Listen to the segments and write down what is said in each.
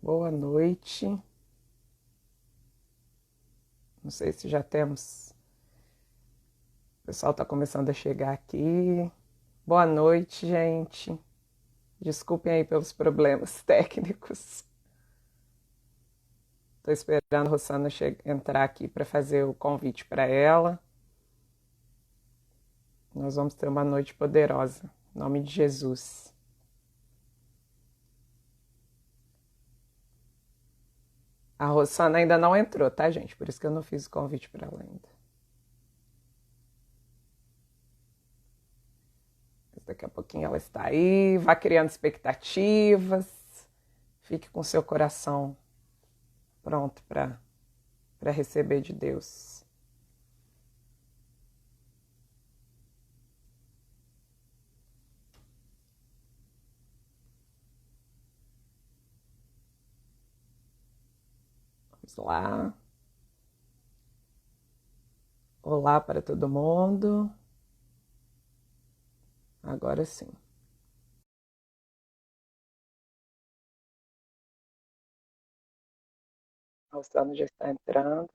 Boa noite. Não sei se já temos. O pessoal está começando a chegar aqui. Boa noite, gente. Desculpem aí pelos problemas técnicos. Estou esperando a Rosana entrar aqui para fazer o convite para ela. Nós vamos ter uma noite poderosa. Em nome de Jesus. A Rosana ainda não entrou, tá, gente? Por isso que eu não fiz o convite para ela ainda. Daqui a pouquinho ela está aí. Vá criando expectativas. Fique com seu coração pronto para receber de Deus. Vamos lá. Olá para todo mundo. Agora sim. A Rosana já está entrando.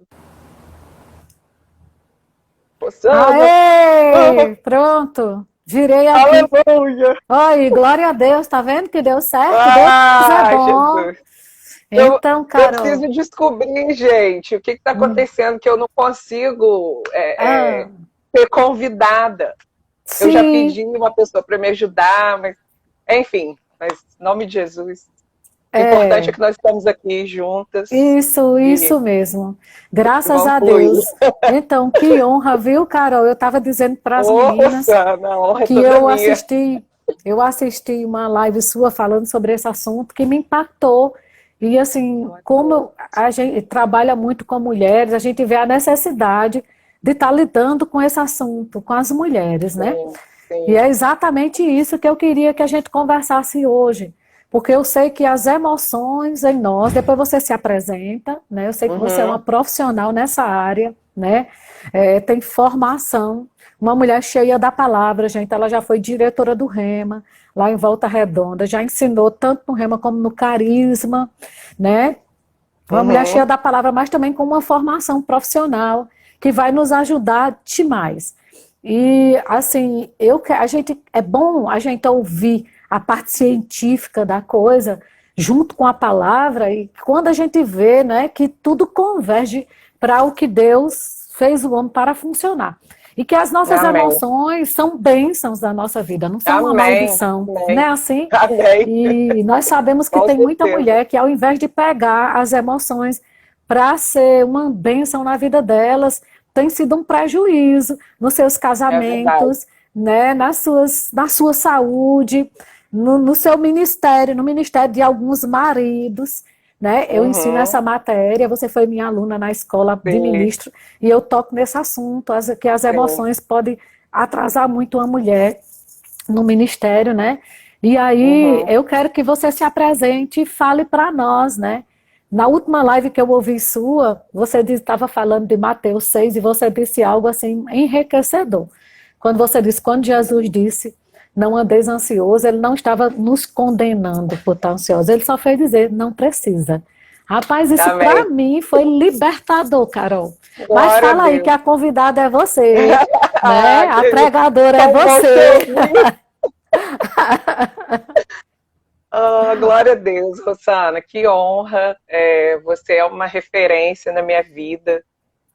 Rosana! Aê! Pronto! Virei aqui. Aleluia! Oi, glória a Deus, tá vendo que deu certo? Deus é Ah, bom. Jesus! Eu, Então, eu Carol. preciso descobrir, gente, o que está hum, acontecendo que eu não consigo ah, ser convidada. Eu já sim, pedi uma pessoa para me ajudar, mas enfim, mas em nome de Jesus. O importante é é. que nós estamos aqui juntas e Isso mesmo. Graças vamos a fluir. Deus. Então, que honra, viu, Carol? Eu estava dizendo para as Ô, meninas Rosana, a honra é que toda minha. eu assisti uma live sua falando sobre esse assunto que me impactou. E assim, como a gente trabalha muito com mulheres, a gente vê a necessidade de estar lidando com esse assunto, com as mulheres, né? Sim, E sim. é exatamente isso que eu queria que a gente conversasse hoje. Porque eu sei que as emoções em nós, depois você se apresenta, né? Eu sei que você é uma Uhum, profissional nessa área, né? Tem formação, uma mulher cheia da palavra, gente. Ela já foi diretora do Rema, lá em Volta Redonda, já ensinou tanto no Rema como no Carisma, né? Uma mulher cheia uhum. da palavra, mas também com uma formação profissional que vai nos ajudar demais. E assim, a gente é bom a gente ouvir a parte científica da coisa junto com a palavra e quando a gente vê, né, que tudo converge para o que Deus fez o homem para funcionar. E que as nossas Amém. emoções são bênçãos da nossa vida, não são uma Amém. maldição, não Amém. é assim? Amém. E nós sabemos que Com tem muita certeza. mulher que, ao invés de pegar as emoções para ser uma bênção na vida delas, tem sido um prejuízo nos seus É verdade. casamentos, né, na sua saúde, no seu ministério, no ministério de alguns maridos. Né? Eu ensino Uhum. essa matéria, você foi minha aluna na escola de Sim, ministro, e eu toco nesse assunto, que as sim. emoções podem atrasar muito uma mulher no ministério, né? E aí Uhum. eu quero que você se apresente e fale para nós, né? Na última live que eu ouvi sua, você estava falando de Mateus 6 e você disse algo assim enriquecedor. Quando você disse, quando Jesus disse, não andeis ansioso, ele não estava nos condenando por estar ansioso, ele só fez dizer, não precisa. Rapaz, isso para Amém. mim foi libertador, Carol. Mas Glória a fala aí que Deus. a convidada é você, Ah, né? A que pregadora é tão bom te você. ouvir. Ah, glória a Deus, Rosana, que honra. Você é uma referência na minha vida,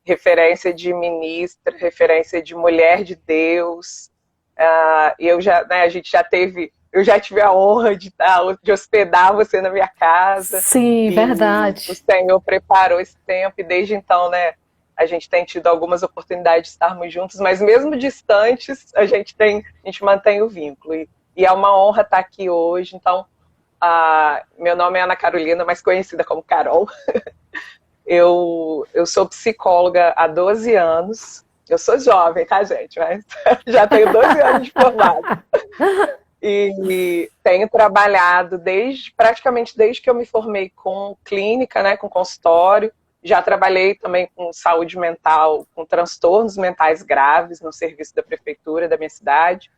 referência de ministra, referência de mulher de Deus. Eu já, né, a gente já teve, eu já tive a honra de hospedar você na minha casa Sim, e o verdade. Senhor preparou esse tempo e desde então, né, a gente tem tido algumas oportunidades de estarmos juntos, mas mesmo distantes, a gente mantém o vínculo e é uma honra estar aqui hoje. Então, meu nome é Ana Carolina, mais conhecida como Carol. Eu sou psicóloga há 12 anos. Eu sou jovem, tá, gente? Mas já tenho 12 anos de formado. E tenho trabalhado praticamente desde que eu me formei com clínica, né, com consultório. Já trabalhei também com saúde mental, com transtornos mentais graves no serviço da prefeitura da minha cidade.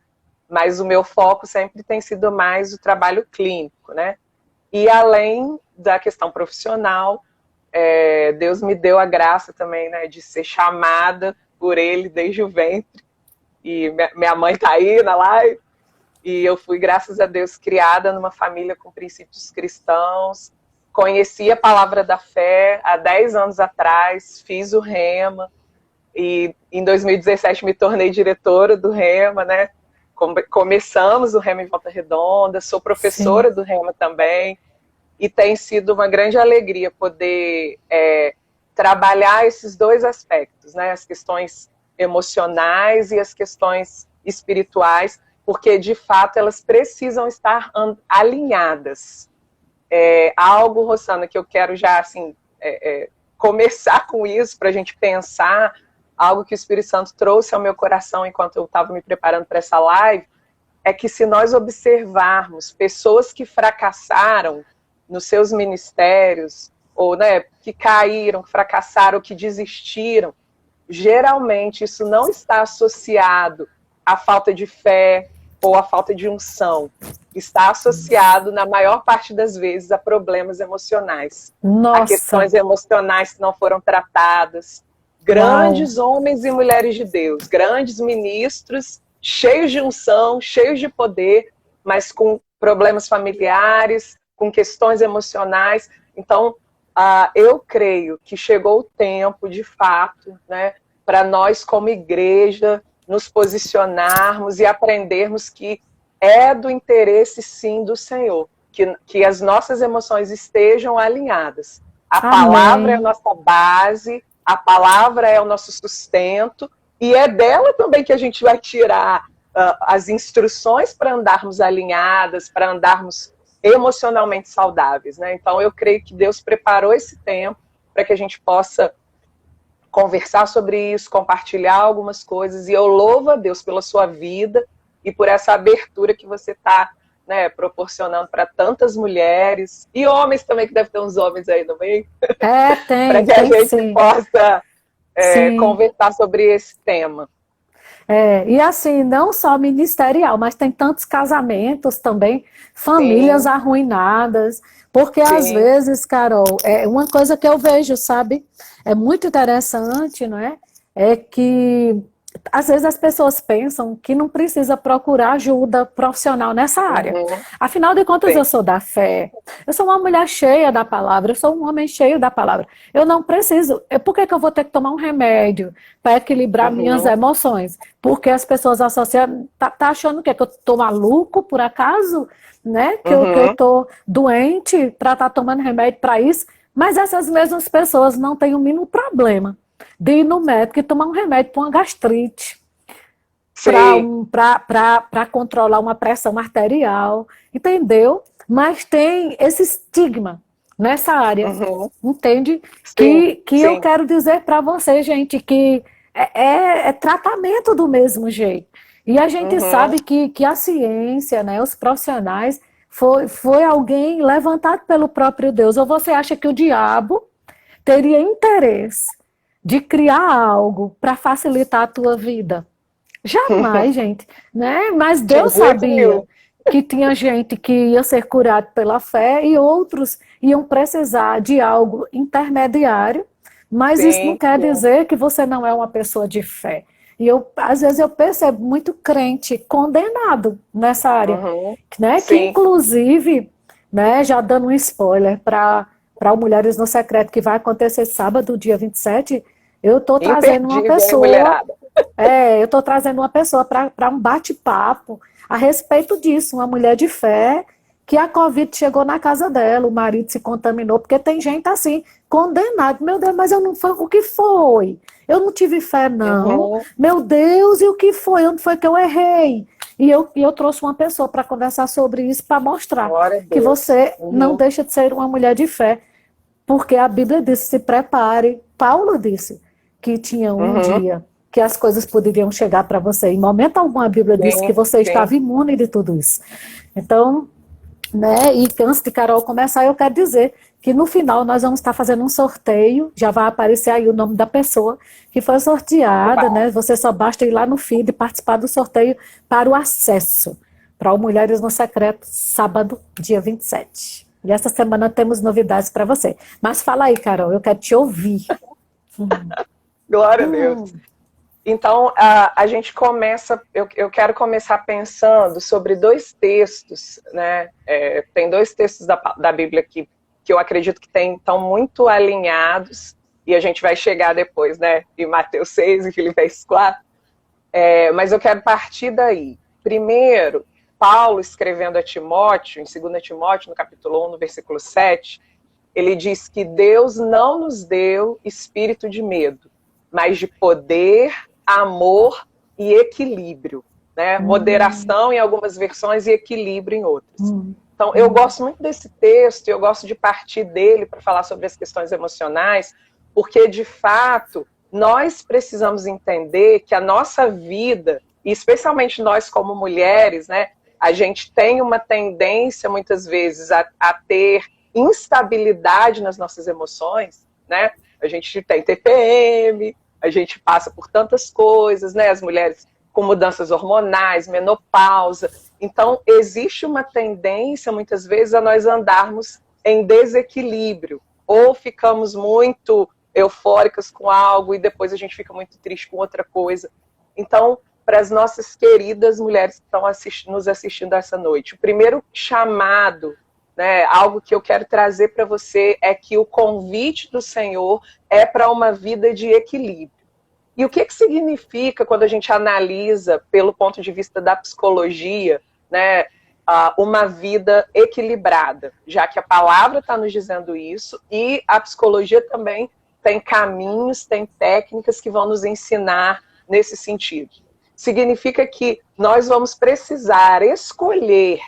Mas o meu foco sempre tem sido mais o trabalho clínico, né? E além da questão profissional, Deus me deu a graça também, né, de ser chamada por Ele desde o ventre. E minha mãe está aí na live. E eu fui, graças a Deus, criada numa família com princípios cristãos. Conheci a palavra da fé há 10 anos atrás, fiz o Rema. E em 2017 me tornei diretora do Rema, né? Começamos o Rema em Volta Redonda, sou professora do Rema também. E tem sido uma grande alegria poder trabalhar esses dois aspectos, né? As questões emocionais e as questões espirituais, porque de fato elas precisam estar alinhadas. Algo, Rosana, que eu quero já assim, começar com isso para a gente pensar, algo que o Espírito Santo trouxe ao meu coração enquanto eu estava me preparando para essa live, é que se nós observarmos pessoas que fracassaram nos seus ministérios, ou né, que caíram, que fracassaram, que desistiram, geralmente isso não está associado à falta de fé ou à falta de unção. Está associado, na maior parte das vezes, a problemas emocionais. Nossa. A questões emocionais que não foram tratadas. Grandes homens e mulheres de Deus, grandes ministros, cheios de unção, cheios de poder, mas com problemas familiares, com questões emocionais. Então, eu creio que chegou o tempo, de fato, né, para nós, como igreja, nos posicionarmos e aprendermos que é do interesse, sim, do Senhor, que as nossas emoções estejam alinhadas. A palavra é a nossa base, a palavra é o nosso sustento, e é dela também que a gente vai tirar as instruções para andarmos alinhadas, para andarmos emocionalmente saudáveis, né? Então eu creio que Deus preparou esse tempo para que a gente possa conversar sobre isso, compartilhar algumas coisas, e eu louvo a Deus pela sua vida e por essa abertura que você está, né, proporcionando para tantas mulheres e homens também, que deve ter uns homens aí no meio, tem, para que a gente sim. possa conversar sobre esse tema. E assim, não só ministerial, mas tem tantos casamentos também, famílias arruinadas, porque às vezes, Carol, uma coisa que eu vejo, sabe, é muito interessante, não é? É que às vezes as pessoas pensam que não precisa procurar ajuda profissional nessa área. Afinal de contas, eu sou da fé, eu sou uma mulher cheia da palavra, eu sou um homem cheio da palavra. Eu não preciso. Por que eu vou ter que tomar um remédio para equilibrar minhas emoções? Porque as pessoas associam, tá achando que eu tô maluco, por acaso, né? Que eu tô doente para estar tomando remédio para isso. Mas essas mesmas pessoas não têm o mínimo problema de ir no médico e tomar um remédio para uma gastrite, para controlar uma pressão arterial, entendeu? Mas tem esse estigma nessa área, entende? Que eu quero dizer para você, gente, que é tratamento do mesmo jeito. E a gente sabe que a ciência, né, os profissionais, foi alguém levantado pelo próprio Deus. Ou você acha que o diabo teria interesse de criar algo para facilitar a tua vida? Jamais, gente, né? Mas Deus sabia que tinha gente que ia ser curado pela fé e outros iam precisar de algo intermediário, mas isso não quer dizer que você não é uma pessoa de fé. E às vezes eu percebo muito crente condenado nessa área, né? Que inclusive, né, já dando um spoiler para o Mulheres no Secreto, que vai acontecer sábado, dia 27, eu estou trazendo uma pessoa. Eu estou trazendo uma pessoa para um bate-papo a respeito disso, uma mulher de fé, que a Covid chegou na casa dela, o marido se contaminou, porque tem gente assim, condenado. Meu Deus, mas eu não foi. O que foi? Eu não tive fé, não. Meu Deus, e o que foi? Onde foi que eu errei? E eu trouxe uma pessoa para conversar sobre isso, para mostrar que você não deixa de ser uma mulher de fé, porque a Bíblia disse, se prepare. Paulo disse que tinha um dia que as coisas poderiam chegar para você. Em momento algum a Bíblia disse que você estava imune de tudo isso. Então, né, e antes de Carol começar, eu quero dizer que no final nós vamos estar fazendo um sorteio, já vai aparecer aí o nome da pessoa que foi sorteada, né? Você só basta ir lá no feed e participar do sorteio para o acesso para o Mulheres no Secreto, sábado, dia 27. E essa semana temos novidades para você. Mas fala aí, Carol, eu quero te ouvir. Glória a Deus. Então, a gente começa, eu quero começar pensando sobre 2 textos, né? Tem 2 textos da Bíblia que eu acredito que estão muito alinhados, e a gente vai chegar depois, né? Em Mateus 6 e Filipenses 4. Mas eu quero partir daí. Primeiro, Paulo escrevendo a Timóteo, em 2 Timóteo, no capítulo 1, no versículo 7, ele diz que Deus não nos deu espírito de medo, mas de poder, amor e equilíbrio, né? Moderação em algumas versões e equilíbrio em outras. Então, eu gosto muito desse texto, eu gosto de partir dele para falar sobre as questões emocionais, porque, de fato, nós precisamos entender que a nossa vida, e especialmente nós como mulheres, né, a gente tem uma tendência, muitas vezes, a ter instabilidade nas nossas emoções, né? A gente tem TPM, a gente passa por tantas coisas, né? As mulheres com mudanças hormonais, menopausa. Então, existe uma tendência, muitas vezes, a nós andarmos em desequilíbrio. Ou ficamos muito eufóricas com algo e depois a gente fica muito triste com outra coisa. Então, para as nossas queridas mulheres que estão nos assistindo essa noite, o primeiro chamado, né, algo que eu quero trazer para você é que o convite do Senhor é para uma vida de equilíbrio. E o que significa quando a gente analisa pelo ponto de vista da psicologia, né, uma vida equilibrada, já que a palavra está nos dizendo isso e a psicologia também tem caminhos, tem técnicas que vão nos ensinar nesse sentido. Significa que nós vamos precisar escolher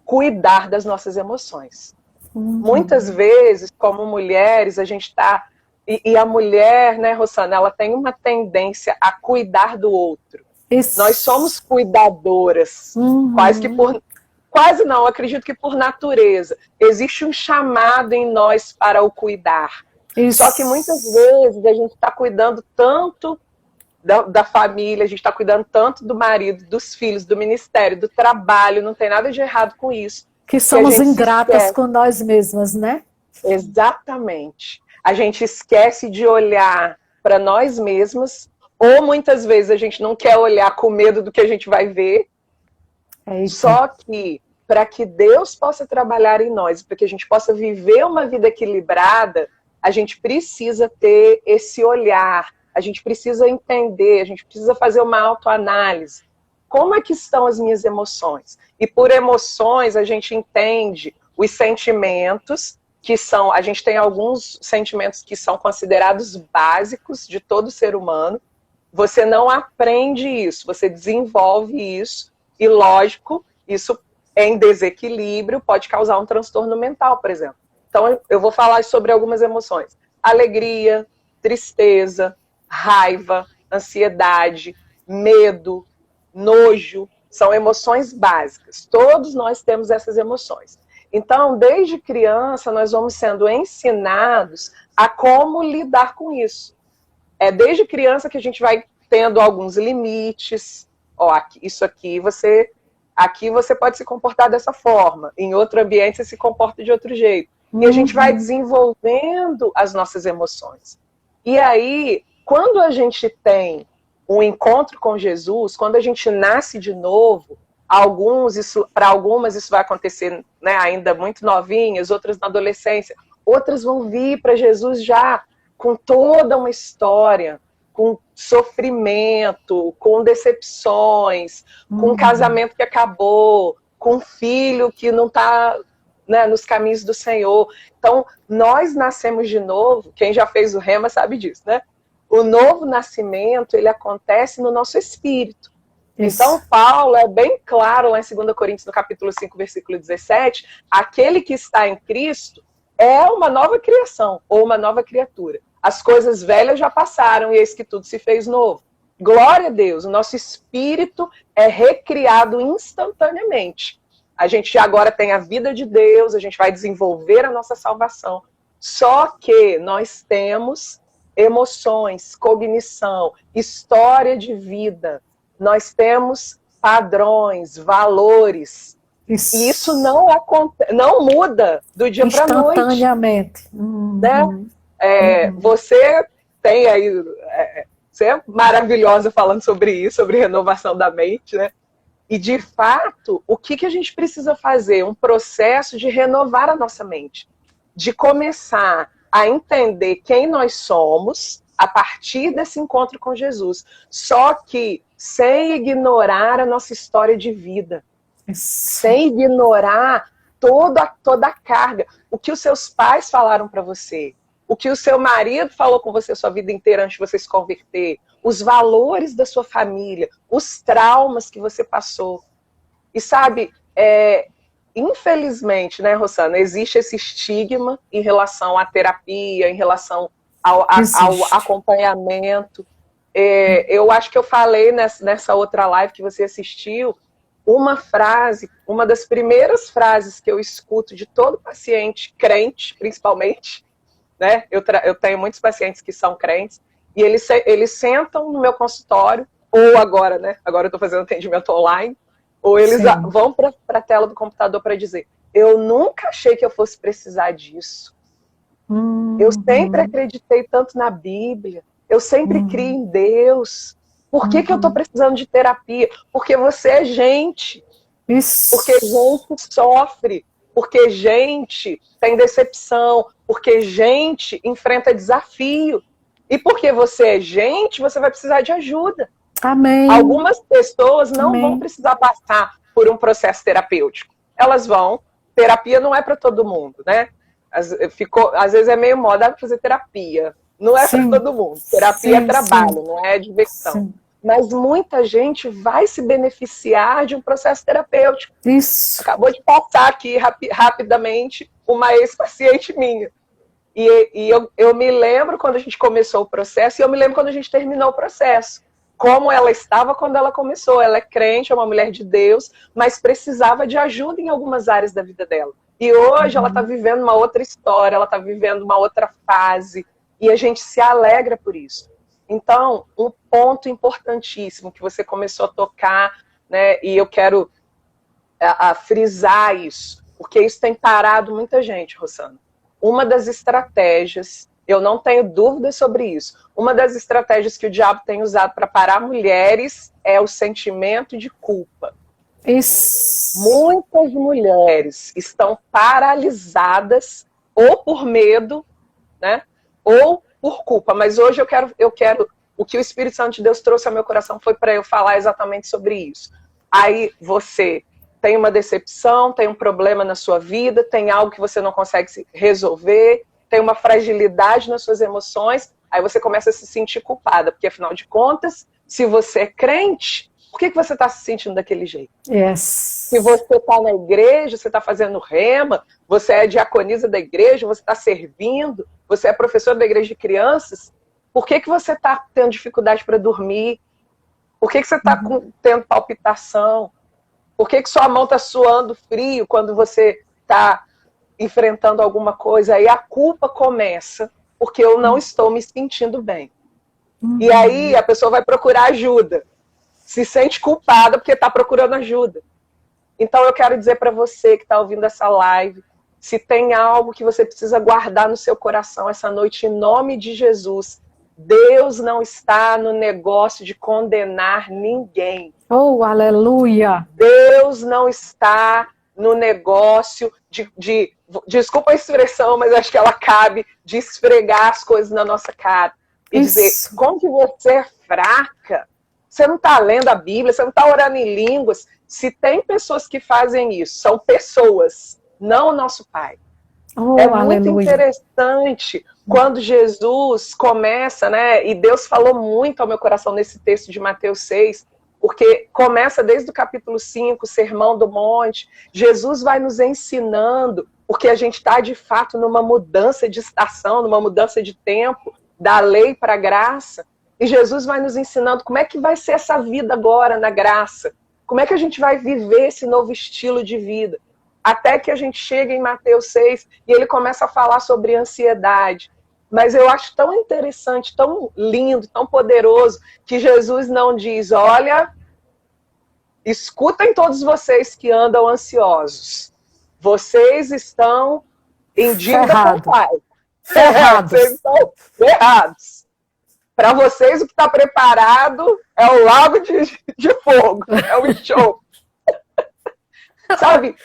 cuidar das nossas emoções. Muitas vezes, como mulheres, a gente está... E a mulher, né, Rosana, ela tem uma tendência a cuidar do outro. Isso. Nós somos cuidadoras, quase não, acredito que por natureza. Existe um chamado em nós para o cuidar. Isso. Só que muitas vezes a gente está cuidando tanto da família, a gente está cuidando tanto do marido, dos filhos, do ministério, do trabalho, não tem nada de errado com isso. Que somos ingratas com nós mesmas, né? Exatamente. A gente esquece de olhar para nós mesmas, ou muitas vezes a gente não quer olhar com medo do que a gente vai ver. Só que, para que Deus possa trabalhar em nós, para que a gente possa viver uma vida equilibrada, a gente precisa ter esse olhar, a gente precisa entender, a gente precisa fazer uma autoanálise. Como é que estão as minhas emoções? E por emoções a gente entende os sentimentos, que são, a gente tem alguns sentimentos que são considerados básicos de todo ser humano. Você não aprende isso, você desenvolve isso, e lógico, isso em desequilíbrio pode causar um transtorno mental, por exemplo. Então eu vou falar sobre algumas emoções. Alegria, tristeza, raiva, ansiedade, medo, nojo, são emoções básicas. Todos nós temos essas emoções. Então, desde criança, nós vamos sendo ensinados a como lidar com isso. É desde criança que a gente vai tendo alguns limites. Ó, isso aqui você pode se comportar dessa forma. Em outro ambiente, você se comporta de outro jeito. E a gente vai desenvolvendo as nossas emoções. E aí, quando a gente tem um encontro com Jesus, quando a gente nasce de novo, para algumas isso vai acontecer, né, ainda muito novinhas, outras na adolescência, outras vão vir para Jesus já com toda uma história, com sofrimento, com decepções, com um casamento que acabou, com um filho que não está, né, nos caminhos do Senhor. Então, nós nascemos de novo, quem já fez o rema sabe disso, né? O novo nascimento, ele acontece no nosso espírito. Isso. Então, Paulo é bem claro lá em 2 Coríntios, no capítulo 5, versículo 17, aquele que está em Cristo é uma nova criação, ou uma nova criatura. As coisas velhas já passaram e eis que tudo se fez novo. Glória a Deus, o nosso espírito é recriado instantaneamente. A gente agora tem a vida de Deus, a gente vai desenvolver a nossa salvação. Só que nós temos emoções, cognição, história de vida. Nós temos padrões, valores, E isso não muda do dia para a noite. Instantaneamente. Né? Você tem aí... você é maravilhosa falando sobre isso, sobre renovação da mente, né? E, de fato, o que a gente precisa fazer? Um processo de renovar a nossa mente. De começar a entender quem nós somos a partir desse encontro com Jesus. Só que sem ignorar a nossa história de vida. Sem ignorar toda a carga. O que os seus pais falaram para você. O que o seu marido falou com você a sua vida inteira antes de você se converter. Os valores da sua família. Os traumas que você passou. E sabe, infelizmente, né, Rosana, existe esse estigma em relação à terapia, em relação ao acompanhamento. Eu acho que eu falei nessa outra live que você assistiu, uma frase, uma das primeiras frases que eu escuto de todo paciente crente, principalmente, né? Eu tenho muitos pacientes que são crentes, e eles sentam no meu consultório, ou agora, né? Agora eu estou fazendo atendimento online, ou eles vão para a tela do computador para dizer: eu nunca achei que eu fosse precisar disso. Eu sempre acreditei tanto na Bíblia. Eu sempre criei em Deus. Por que eu estou precisando de terapia? Porque você é gente. Isso. Porque gente sofre. Porque gente tem decepção. Porque gente enfrenta desafio. E porque você é gente, você vai precisar de ajuda. Amém. Algumas pessoas não vão precisar passar por um processo terapêutico. Elas vão. Terapia não é para todo mundo, né? Às vezes é meio moda fazer terapia. Não é para todo mundo. Terapia é trabalho, não é diversão. Sim. Mas muita gente vai se beneficiar de um processo terapêutico. Isso. Acabou de passar aqui rapidamente uma ex-paciente minha. E eu me lembro quando a gente começou o processo, e eu me lembro quando a gente terminou o processo. Como ela estava quando ela começou. Ela é crente, é uma mulher de Deus, mas precisava de ajuda em algumas áreas da vida dela. E hoje ela está vivendo uma outra história, ela está vivendo uma outra fase, e a gente se alegra por isso. Então, um ponto importantíssimo que você começou a tocar, né, e eu quero frisar isso, porque isso tem parado muita gente, Rosana. Uma das estratégias, eu não tenho dúvidas sobre isso, uma das estratégias que o diabo tem usado para parar mulheres é o sentimento de culpa. Isso. Muitas mulheres estão paralisadas ou por medo, né, ou por culpa. Mas hoje eu quero o que o Espírito Santo de Deus trouxe ao meu coração foi para eu falar exatamente sobre isso. Aí você tem uma decepção, tem um problema na sua vida, tem algo que você não consegue resolver, tem uma fragilidade nas suas emoções, aí você começa a se sentir culpada, porque afinal de contas, se você é crente, por que você está se sentindo daquele jeito? Yes. Se você está na igreja, você está fazendo rema, você é diaconisa da igreja, você está servindo, você é professor da igreja de crianças, por que você está tendo dificuldade para dormir? Por que você está tendo palpitação? Por que sua mão está suando frio quando você está enfrentando alguma coisa? Aí a culpa começa, porque eu não estou me sentindo bem. E aí a pessoa vai procurar ajuda. Se sente culpada porque está procurando ajuda. Então eu quero dizer para você que está ouvindo essa live, se tem algo que você precisa guardar no seu coração essa noite, em nome de Jesus, Deus não está no negócio de condenar ninguém. Oh, aleluia! Deus não está no negócio de desculpa a expressão, mas acho que ela cabe, de esfregar as coisas na nossa cara. E dizer, como que você é fraca? Você não está lendo a Bíblia, você não está orando em línguas. Se tem pessoas que fazem isso, são pessoas, não o nosso Pai. Oh, é muito interessante quando Jesus começa, né? E Deus falou muito ao meu coração nesse texto de Mateus 6, porque começa desde o capítulo 5, o Sermão do Monte. Jesus vai nos ensinando, porque a gente está de fato numa mudança de estação, numa mudança de tempo, da lei para a graça. E Jesus vai nos ensinando como é que vai ser essa vida agora na graça. Como é que a gente vai viver esse novo estilo de vida? Até que a gente chega em Mateus 6 e ele começa a falar sobre ansiedade. Mas eu acho tão interessante, tão lindo, tão poderoso, que Jesus não diz, olha, escutem todos vocês que andam ansiosos. Vocês estão em dívida com o Pai. Ferrados. Vocês estão ferrados. Para vocês, o que está preparado é o lago de fogo, é o show. Sabe,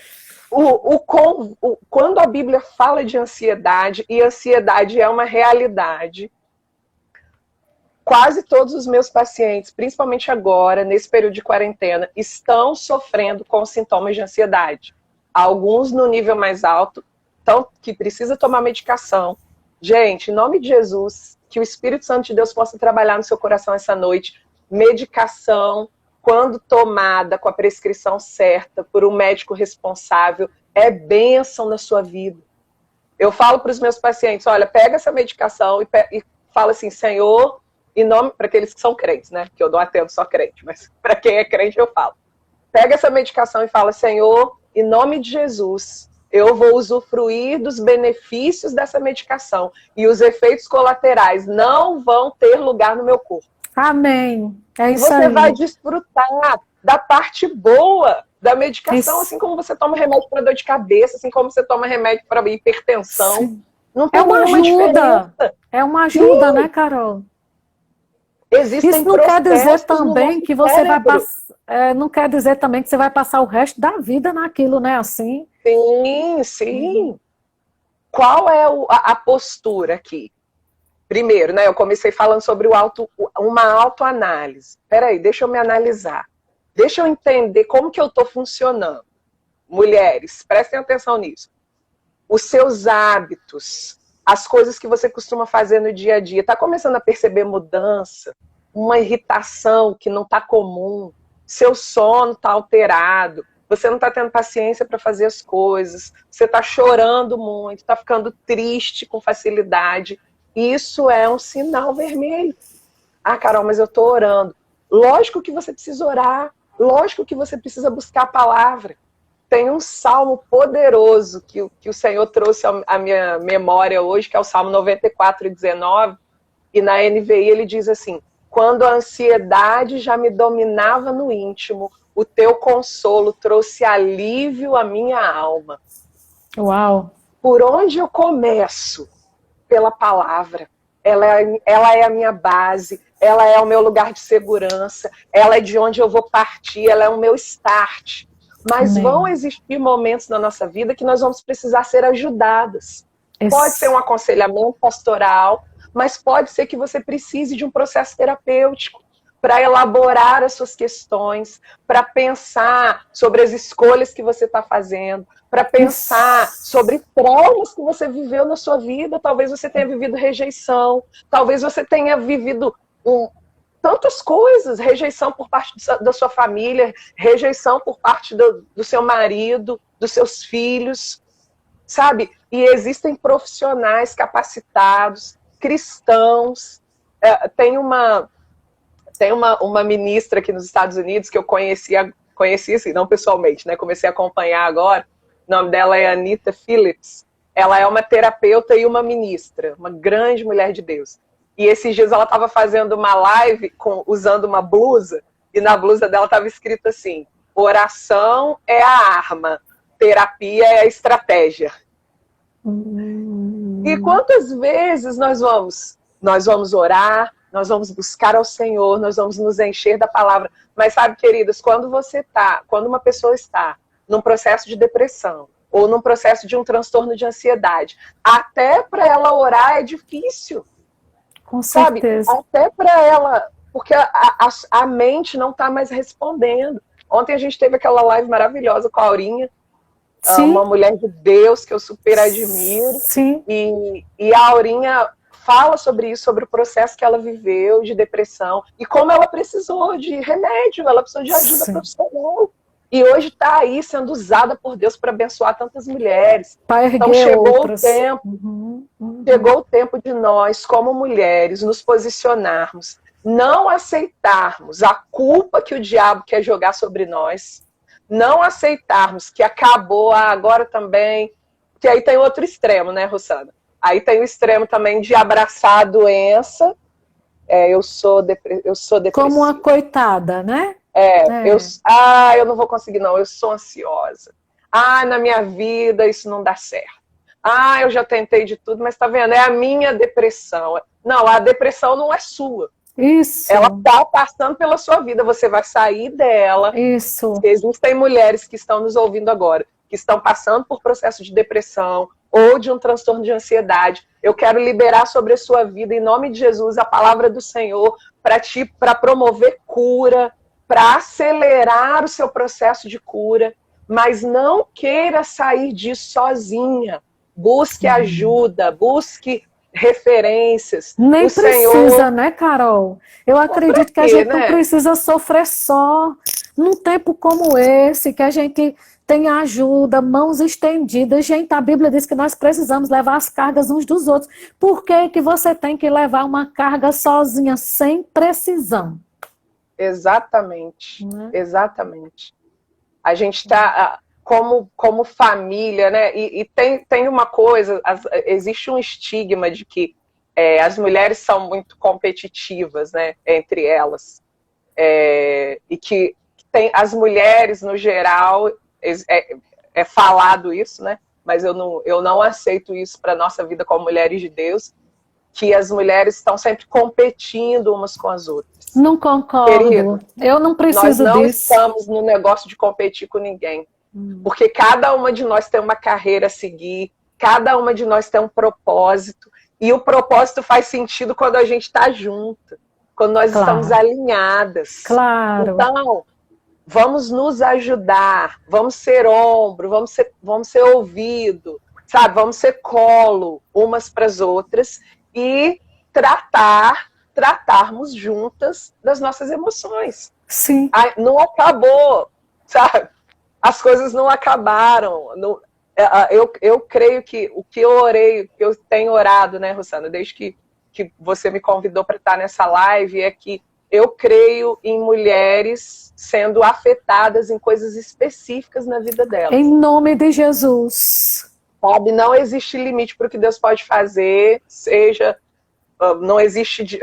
quando a Bíblia fala de ansiedade, e ansiedade é uma realidade, quase todos os meus pacientes, principalmente agora, nesse período de quarentena, estão sofrendo com sintomas de ansiedade. Alguns no nível mais alto, então, que precisa tomar medicação. Gente, em nome de Jesus, que o Espírito Santo de Deus possa trabalhar no seu coração essa noite. Medicação, quando tomada com a prescrição certa, por um médico responsável, é bênção na sua vida. Eu falo para os meus pacientes, olha, pega essa medicação e fala assim, Senhor, em nome, para aqueles que são crentes, né? Que eu não atendo só crente, mas para quem é crente eu falo. Pega essa medicação e fala, Senhor, em nome de Jesus, eu vou usufruir dos benefícios dessa medicação e os efeitos colaterais não vão ter lugar no meu corpo. Amém. É isso você aí. vai desfrutar da parte boa da medicação, isso. Assim como você toma remédio para dor de cabeça, assim como você toma remédio para hipertensão. Sim. Não tem uma nenhuma diferença. É uma ajuda, né, Carol? Existem isso não quer dizer processos também no que você vai cérebro. passar. Não quer dizer também que você vai passar o resto da vida naquilo, né? Assim. Sim, sim. Qual é a postura aqui? Primeiro, né? Eu comecei falando sobre uma autoanálise. Peraí, deixa eu me analisar. Deixa eu entender como que eu estou funcionando. Mulheres, prestem atenção nisso. Os seus hábitos, as coisas que você costuma fazer no dia a dia, está começando a perceber mudança, uma irritação que não está comum, seu sono está alterado, você não está tendo paciência para fazer as coisas, você está chorando muito, está ficando triste com facilidade. Isso é um sinal vermelho. Ah, Carol, mas eu estou orando. Lógico que você precisa orar, lógico que você precisa buscar a palavra. Tem um salmo poderoso que o Senhor trouxe à minha memória hoje, que é o Salmo 94:19, e na NVI ele diz assim, quando a ansiedade já me dominava no íntimo, o teu consolo trouxe alívio à minha alma. Uau! Por onde eu começo? Pela palavra. Ela é a minha base, ela é o meu lugar de segurança, ela é de onde eu vou partir, ela é o meu start. Mas vão existir momentos na nossa vida que nós vamos precisar ser ajudadas. Pode ser um aconselhamento pastoral, mas pode ser que você precise de um processo terapêutico para elaborar as suas questões, para pensar sobre as escolhas que você está fazendo, para pensar sobre traumas que você viveu na sua vida. Talvez você tenha vivido rejeição, talvez você tenha vivido tantas coisas, rejeição por parte da sua família, rejeição por parte do seu marido, dos seus filhos, sabe? E existem profissionais capacitados, cristãos. Tem uma ministra aqui nos Estados Unidos que eu conheci assim, não pessoalmente, né? Comecei a acompanhar agora. O nome dela é Anita Phillips. Ela é uma terapeuta e uma ministra, uma grande mulher de Deus. E esses dias ela estava fazendo uma live usando uma blusa, e na blusa dela estava escrito assim, oração é a arma, terapia é a estratégia. E quantas vezes nós vamos orar, nós vamos buscar ao Senhor, nós vamos nos encher da palavra. Mas sabe, queridas, quando uma pessoa está num processo de depressão, ou num processo de um transtorno de ansiedade, até para ela orar é difícil. Com certeza. Sabe? Até para ela, porque a mente não está mais respondendo. Ontem a gente teve aquela live maravilhosa com a Aurinha, uma mulher de Deus que eu super admiro. Sim. E a Aurinha fala sobre isso, sobre o processo que ela viveu de depressão e como ela precisou de remédio, ela precisou de ajuda profissional. E hoje está aí sendo usada por Deus para abençoar tantas mulheres. Então chegou o tempo, chegou o tempo de nós, como mulheres, nos posicionarmos, não aceitarmos a culpa que o diabo quer jogar sobre nós, não aceitarmos que acabou agora também, que aí tem outro extremo, né, Rosana? Aí tem o extremo também de abraçar a doença. Eu sou depressiva. Como uma coitada, né? Eu não vou conseguir não, eu sou ansiosa. Na minha vida isso não dá certo. Eu já tentei de tudo, mas tá vendo? É a minha depressão. Não, a depressão não é sua. Isso. Ela tá passando pela sua vida, você vai sair dela. Isso. Existem mulheres que estão nos ouvindo agora, que estão passando por processo de depressão ou de um transtorno de ansiedade. Eu quero liberar sobre a sua vida, em nome de Jesus, a palavra do Senhor para promover cura, para acelerar o seu processo de cura, mas não queira sair disso sozinha. Busque ajuda, busque referências. Nem o precisa, Senhor... né, Carol? Eu acredito que a gente não precisa sofrer só num tempo como esse, que a gente tem ajuda, mãos estendidas. Gente, a Bíblia diz que nós precisamos levar as cargas uns dos outros. Por que que você tem que levar uma carga sozinha, sem precisão? Exatamente, exatamente. A gente está... Como família, né? E tem uma coisa, existe um estigma de que as mulheres são muito competitivas, né? Entre elas. E que as mulheres, no geral, é falado isso, né? Mas eu não aceito isso para a nossa vida como mulheres de Deus, que as mulheres estão sempre competindo umas com as outras. Não concordo. Querido, eu não preciso disso. Nós não estamos no negócio de competir com ninguém. Porque cada uma de nós tem uma carreira a seguir, cada uma de nós tem um propósito, e o propósito faz sentido quando a gente está junto, quando nós estamos alinhadas. Claro. Então, vamos nos ajudar, vamos ser ombro, vamos ser ouvido, sabe? Vamos ser colo umas para as outras e tratarmos juntas das nossas emoções. Sim. Não acabou, sabe? As coisas não acabaram. Eu creio que o que eu orei, que eu tenho orado, né, Rosana, desde que você me convidou para estar nessa live, é que eu creio em mulheres sendo afetadas em coisas específicas na vida delas. Em nome de Jesus. Sabe, não existe limite para o que Deus pode fazer, não existe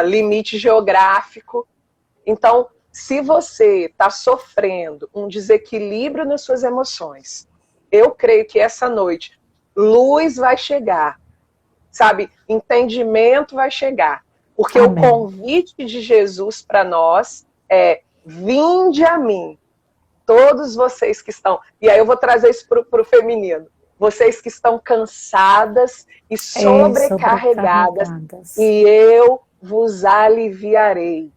limite geográfico. Então, se você está sofrendo um desequilíbrio nas suas emoções, eu creio que essa noite luz vai chegar, sabe? Entendimento vai chegar. Porque Amém. O convite de Jesus para nós é: vinde a mim, todos vocês que estão... E aí eu vou trazer isso para o feminino. Vocês que estão cansadas e sobrecarregadas, e eu vos aliviarei.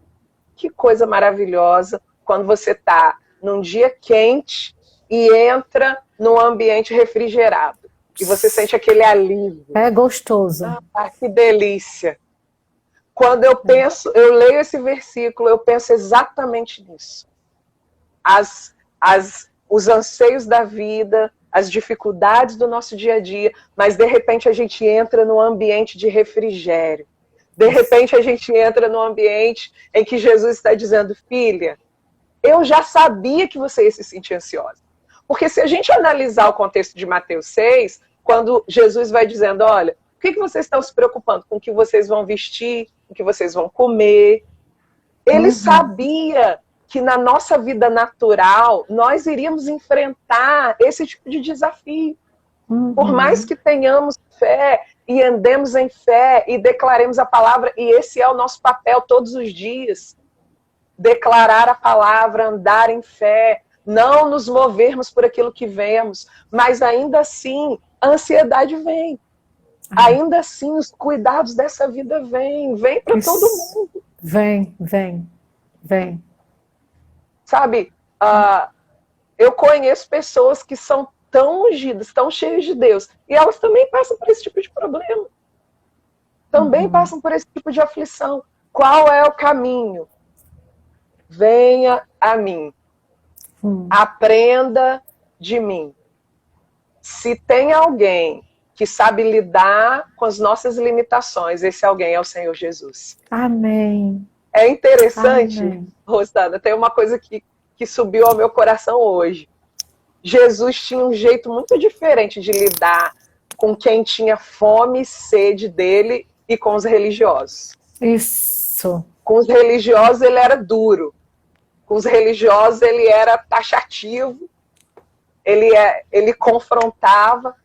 Que coisa maravilhosa quando você está num dia quente e entra num ambiente refrigerado. E você sente aquele alívio. É gostoso. Que delícia. Quando eu leio esse versículo, eu penso exatamente nisso. Os anseios da vida, as dificuldades do nosso dia a dia, mas de repente a gente entra num ambiente de refrigério. De repente a gente entra num ambiente em que Jesus está dizendo: filha, eu já sabia que você ia se sentir ansiosa. Porque se a gente analisar o contexto de Mateus 6, quando Jesus vai dizendo: olha, por que vocês estão se preocupando com o que vocês vão vestir, com o que vocês vão comer? Ele sabia que na nossa vida natural nós iríamos enfrentar esse tipo de desafio. Por mais que tenhamos fé e andemos em fé e declaremos a palavra, e esse é o nosso papel todos os dias. Declarar a palavra, andar em fé, não nos movermos por aquilo que vemos, mas ainda assim a ansiedade vem. Ainda assim os cuidados dessa vida vem para todo mundo. Vem. Sabe, eu conheço pessoas que são tão ungidas, tão cheias de Deus, e elas também passam por esse tipo de problema. Também passam por esse tipo de aflição. Qual é o caminho? Venha a mim. Aprenda de mim. Se tem alguém que sabe lidar com as nossas limitações, esse alguém é o Senhor Jesus. Amém. É interessante, Rosana, tem uma coisa que subiu ao meu coração hoje. Jesus tinha um jeito muito diferente de lidar com quem tinha fome e sede dele e com os religiosos. Isso. Com os religiosos ele era duro. os religiosos ele era taxativo, ele confrontava.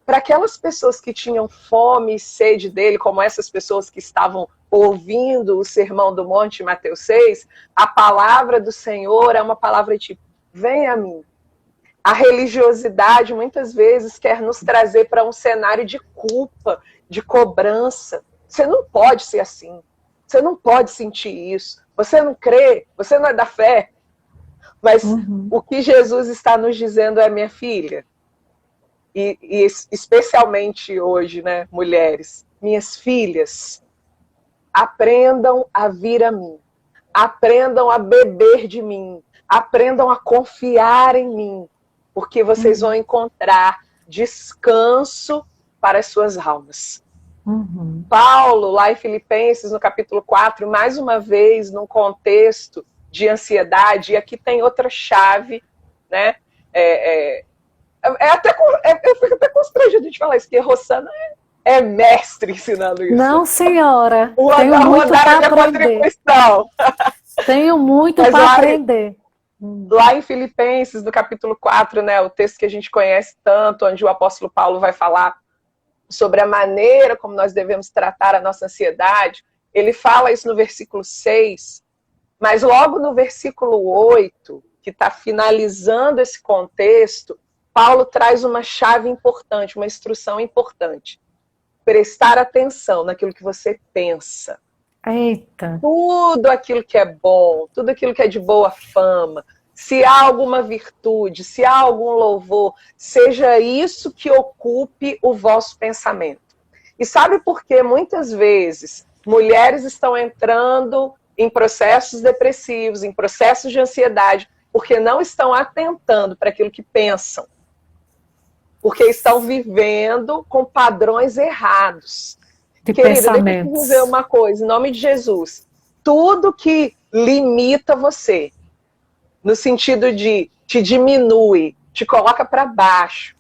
Para aquelas pessoas que tinham fome e sede dele, como essas pessoas que estavam ouvindo o Sermão do Monte, Mateus 6, a palavra do Senhor é uma palavra tipo, vem a mim. A religiosidade muitas vezes quer nos trazer para um cenário de culpa, de cobrança. Você não pode ser assim. Você não pode sentir isso. Você não crê, você não é da fé. Mas o que Jesus está nos dizendo é, minha filha, e especialmente hoje, né, mulheres, minhas filhas, aprendam a vir a mim, aprendam a beber de mim, aprendam a confiar em mim, porque vocês vão encontrar descanso para as suas almas. Paulo, lá em Filipenses, no capítulo 4, mais uma vez, num contexto de ansiedade, e aqui tem outra chave, né? Eu fico até constrangida de falar isso, porque Rossana é mestre ensinando isso. Não, senhora. Tenho muito para aprender. Tenho muito para aprender. Lá em Filipenses, no capítulo 4, né, o texto que a gente conhece tanto, onde o apóstolo Paulo vai falar sobre a maneira como nós devemos tratar a nossa ansiedade, ele fala isso no versículo 6, mas logo no versículo 8, que está finalizando esse contexto, Paulo traz uma chave importante, uma instrução importante. Prestar atenção naquilo que você pensa. Eita. Tudo aquilo que é bom, tudo aquilo que é de boa fama, se há alguma virtude, se há algum louvor, seja isso que ocupe o vosso pensamento. E sabe por que muitas vezes mulheres estão entrando em processos depressivos, em processos de ansiedade, porque não estão atentando para aquilo que pensam. Porque estão vivendo com padrões errados. Querida, deixa eu te dizer uma coisa, em nome de Jesus. Tudo que limita você, no sentido de te diminui, te coloca para baixo,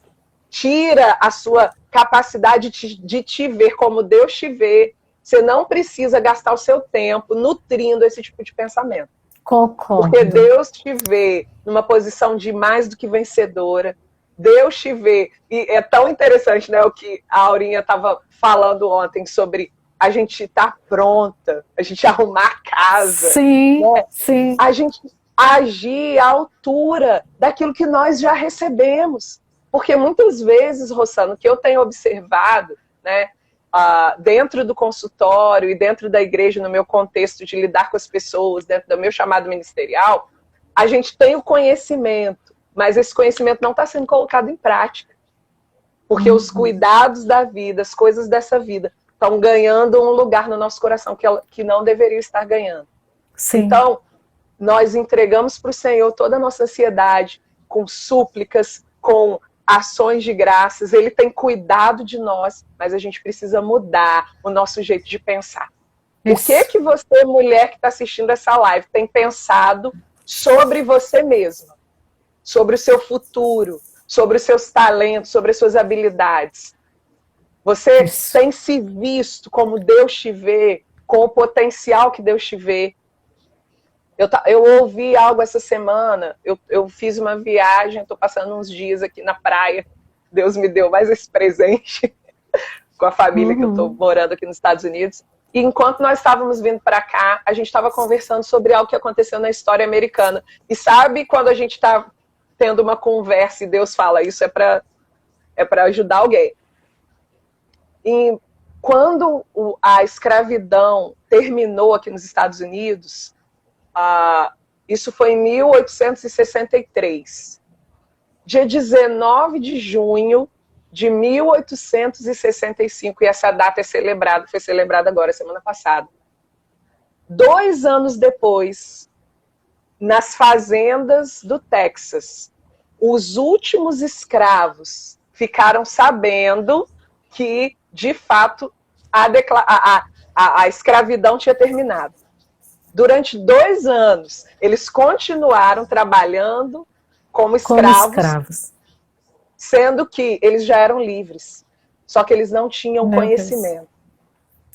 tira a sua capacidade de te ver como Deus te vê, você não precisa gastar o seu tempo nutrindo esse tipo de pensamento. Concordo. Porque Deus te vê numa posição de mais do que vencedora. Deus te vê. E é tão interessante, né, o que a Aurinha estava falando ontem sobre a gente estar pronta, a gente arrumar a casa. Sim, né? sim. A gente agir à altura daquilo que nós já recebemos. Porque muitas vezes, Rossano, o que eu tenho observado, né, dentro do consultório e dentro da igreja, no meu contexto de lidar com as pessoas, dentro do meu chamado ministerial, a gente tem o conhecimento, mas esse conhecimento não está sendo colocado em prática. Porque os cuidados da vida, as coisas dessa vida, estão ganhando um lugar no nosso coração que não deveria estar ganhando. Sim. Então, nós entregamos para o Senhor toda a nossa ansiedade, com súplicas, com ações de graças. Ele tem cuidado de nós, mas a gente precisa mudar o nosso jeito de pensar. Isso. O que você, mulher que está assistindo essa live, tem pensado sobre você mesma? Sobre o seu futuro, sobre os seus talentos, sobre as suas habilidades? Você tem se visto como Deus te vê, com o potencial que Deus te vê? Eu ouvi algo essa semana, eu fiz uma viagem, estou passando uns dias aqui na praia, Deus me deu mais esse presente com a família que eu estou morando aqui nos Estados Unidos, e enquanto nós estávamos vindo para cá, a gente estava conversando sobre algo que aconteceu na história americana. E sabe quando a gente está tendo uma conversa e Deus fala, isso é para ajudar alguém. E quando a escravidão terminou aqui nos Estados Unidos, isso foi em 1863. Dia 19 de junho de 1865, e essa data foi celebrada agora, semana passada. 2 anos depois, nas fazendas do Texas, os últimos escravos ficaram sabendo que, de fato, a escravidão tinha terminado. Durante 2 anos, eles continuaram trabalhando como escravos, sendo que eles já eram livres, só que eles não tinham conhecimento.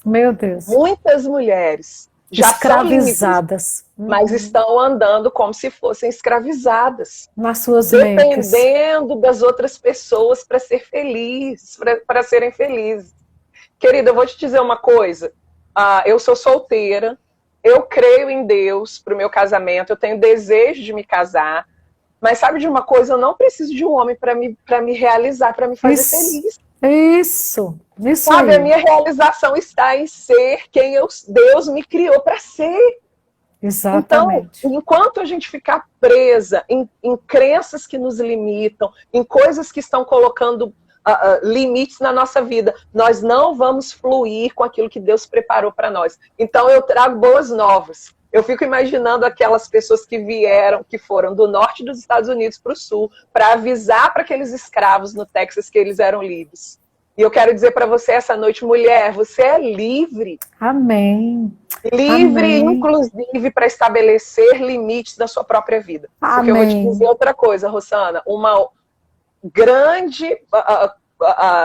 Meu Deus. Muitas mulheres já são livres, escravizadas. mas estão andando como se fossem escravizadas. Nas suas mentes. Dependendo das outras pessoas para ser felizes, para serem felizes. Querida, eu vou te dizer uma coisa. Eu sou solteira, eu creio em Deus para o meu casamento, eu tenho desejo de me casar, mas sabe de uma coisa? Eu não preciso de um homem para me realizar, para me fazer feliz. Isso sabe, aí. A minha realização está em ser quem Deus me criou para ser. Exatamente. Então, enquanto a gente ficar presa em crenças que nos limitam, em coisas que estão colocando limites na nossa vida, nós não vamos fluir com aquilo que Deus preparou para nós. Então, eu trago boas novas. Eu fico imaginando aquelas pessoas que foram do norte dos Estados Unidos para o sul, para avisar para aqueles escravos no Texas que eles eram livres. E eu quero dizer para você essa noite, mulher, você é livre. Amém. Livre, Amém. inclusive, para estabelecer limites na sua própria vida. Amém. Porque eu vou te dizer outra coisa, Rosana, uma grande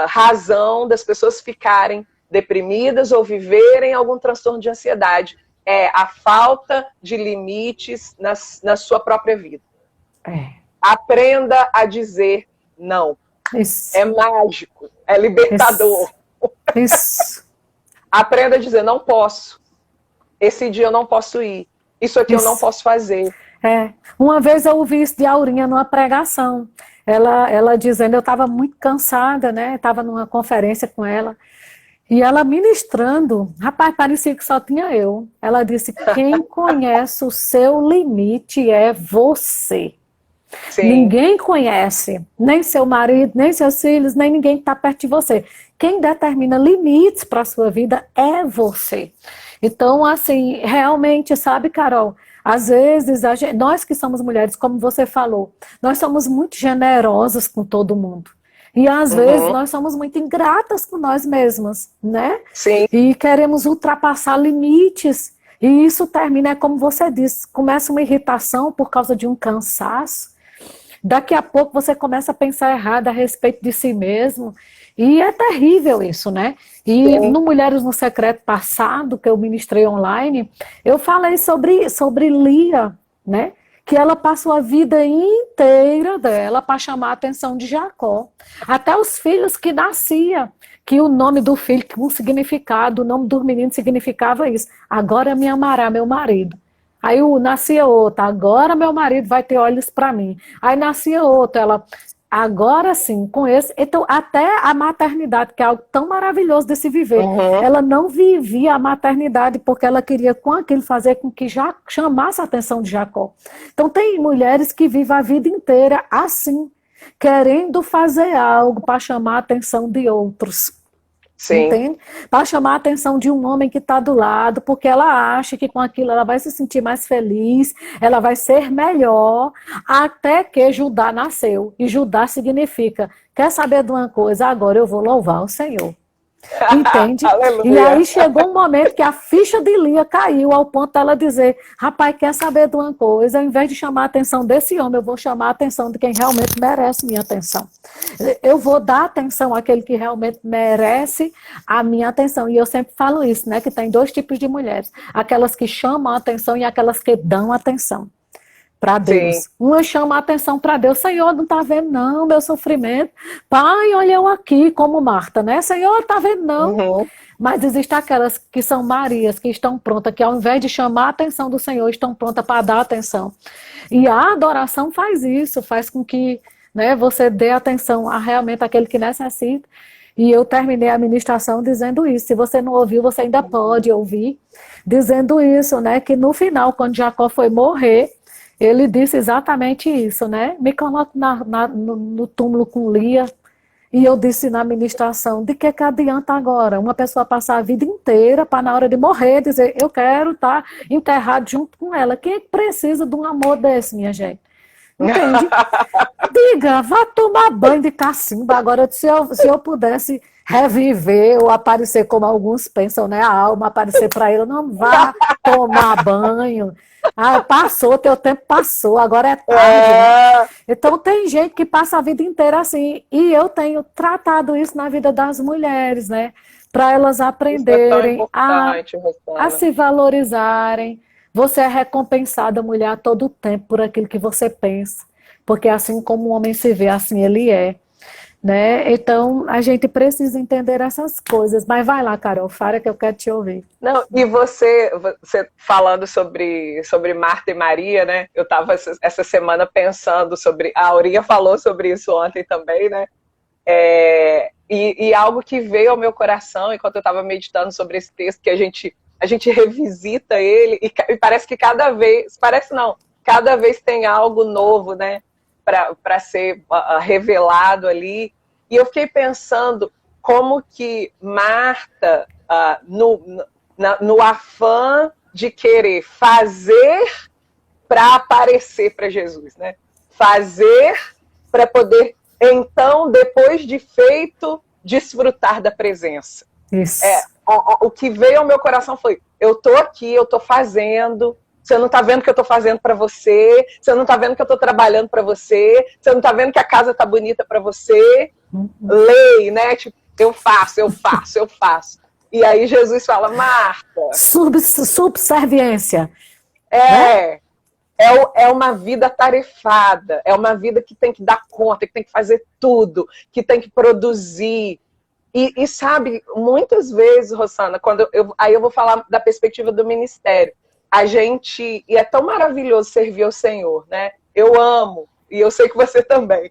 razão das pessoas ficarem deprimidas ou viverem algum transtorno de ansiedade é a falta de limites na sua própria vida. Aprenda a dizer não. Isso. É mágico, é libertador. Isso. Aprenda a dizer, não posso. Esse dia eu não posso ir. Isso aqui eu não posso fazer. Uma vez eu ouvi isso de Aurinha numa pregação. Ela dizendo, eu estava muito cansada, né? Estava numa conferência com ela. E ela ministrando, rapaz, parecia que só tinha eu. Ela disse, quem conhece o seu limite é você. Sim. Ninguém conhece, nem seu marido, nem seus filhos, nem ninguém que está perto de você. Quem determina limites para a sua vida é você. Então, assim, realmente, sabe, Carol, às vezes, nós que somos mulheres, como você falou, nós somos muito generosas com todo mundo. E às vezes nós somos muito ingratas com nós mesmas, né? Sim. E queremos ultrapassar limites. E isso termina, como você disse, começa uma irritação por causa de um cansaço. Daqui a pouco você começa a pensar errado a respeito de si mesmo. E é terrível isso, né? E no Mulheres no Secreto passado, que eu ministrei online, eu falei sobre Lia, né? Que ela passou a vida inteira dela para chamar a atenção de Jacó. Até os filhos que nasciam, que o nome do filho tinha um significado, o nome do menino significava isso. Agora me amará meu marido. Aí nascia outra, agora meu marido vai ter olhos para mim. Aí nascia outra, ela, agora sim, com esse. Então, até a maternidade, que é algo tão maravilhoso de se viver, ela não vivia a maternidade porque ela queria com aquilo fazer com que já chamasse a atenção de Jacó. Então, tem mulheres que vivem a vida inteira assim, querendo fazer algo para chamar a atenção de outros. Sim. Entende? Para chamar a atenção de um homem que está do lado, porque ela acha que com aquilo ela vai se sentir mais feliz, ela vai ser melhor, até que Judá nasceu. E Judá significa, quer saber de uma coisa? Agora eu vou louvar o Senhor. Entende? E aí chegou um momento que a ficha de Lia caiu ao ponto dela dizer, rapaz, quer saber de uma coisa? Ao invés de chamar a atenção desse homem, eu vou chamar a atenção de quem realmente merece minha atenção. Eu vou dar atenção àquele que realmente merece a minha atenção. E eu sempre falo isso, né? Que tem dois tipos de mulheres. Aquelas que chamam a atenção e aquelas que dão atenção para Deus. Sim. Uma chama a atenção para Deus. Senhor, não está vendo não meu sofrimento. Pai, olha eu aqui, como Marta, né? Senhor, está vendo não. Mas existem aquelas que são Marias, que estão prontas, que ao invés de chamar a atenção do Senhor, estão prontas para dar atenção. E a adoração faz isso, faz com que, né, você dê atenção a realmente aquele que necessita. E eu terminei a ministração dizendo isso. Se você não ouviu, você ainda pode ouvir. Dizendo isso, né? Que no final, quando Jacó foi morrer, ele disse exatamente isso, né? Me coloque no túmulo com Lia. E eu disse na ministração, de que adianta agora? Uma pessoa passar a vida inteira para na hora de morrer dizer, eu quero estar enterrado junto com ela. Quem é que precisa de um amor desse, minha gente? Entende? Diga, vá tomar banho de cacimba. Agora, se eu pudesse reviver ou aparecer como alguns pensam, né? A alma aparecer para ele, não vá tomar banho. Passou, teu tempo passou, agora é tarde. Né? Então tem gente que passa a vida inteira assim, e eu tenho tratado isso na vida das mulheres, né? para elas Isso é tão aprenderem importante, a Rosana. se valorizarem. Você é recompensada, mulher, a todo tempo por aquilo que você pensa. Porque assim como o homem se vê, assim ele é. Né? Então, a gente precisa entender essas coisas. Mas vai lá, Carol, fala que eu quero te ouvir. Não, e você falando sobre Marta e Maria, né? Eu estava essa semana pensando sobre. A Aurinha falou sobre isso ontem também, né? E algo que veio ao meu coração enquanto eu estava meditando sobre esse texto, que a gente revisita ele, e parece que cada vez. Parece não, cada vez tem algo novo, né? Para ser revelado ali. E eu fiquei pensando como que Marta, no afã de querer fazer para aparecer para Jesus, né? Fazer para poder, então, depois de feito, desfrutar da presença. Isso. O que veio ao meu coração foi: eu tô aqui, eu tô fazendo. Você não tá vendo que eu tô fazendo para você? Você não tá vendo que eu tô trabalhando para você? Você não tá vendo que a casa tá bonita para você? Lei, né? Tipo, eu faço. E aí Jesus fala: Marta, Subserviência. é uma vida atarefada, é uma vida que tem que dar conta, que tem que fazer tudo, que tem que produzir. E sabe, muitas vezes, Rosana, aí eu vou falar da perspectiva do ministério. E é tão maravilhoso servir ao Senhor, né? Eu amo, e eu sei que você também.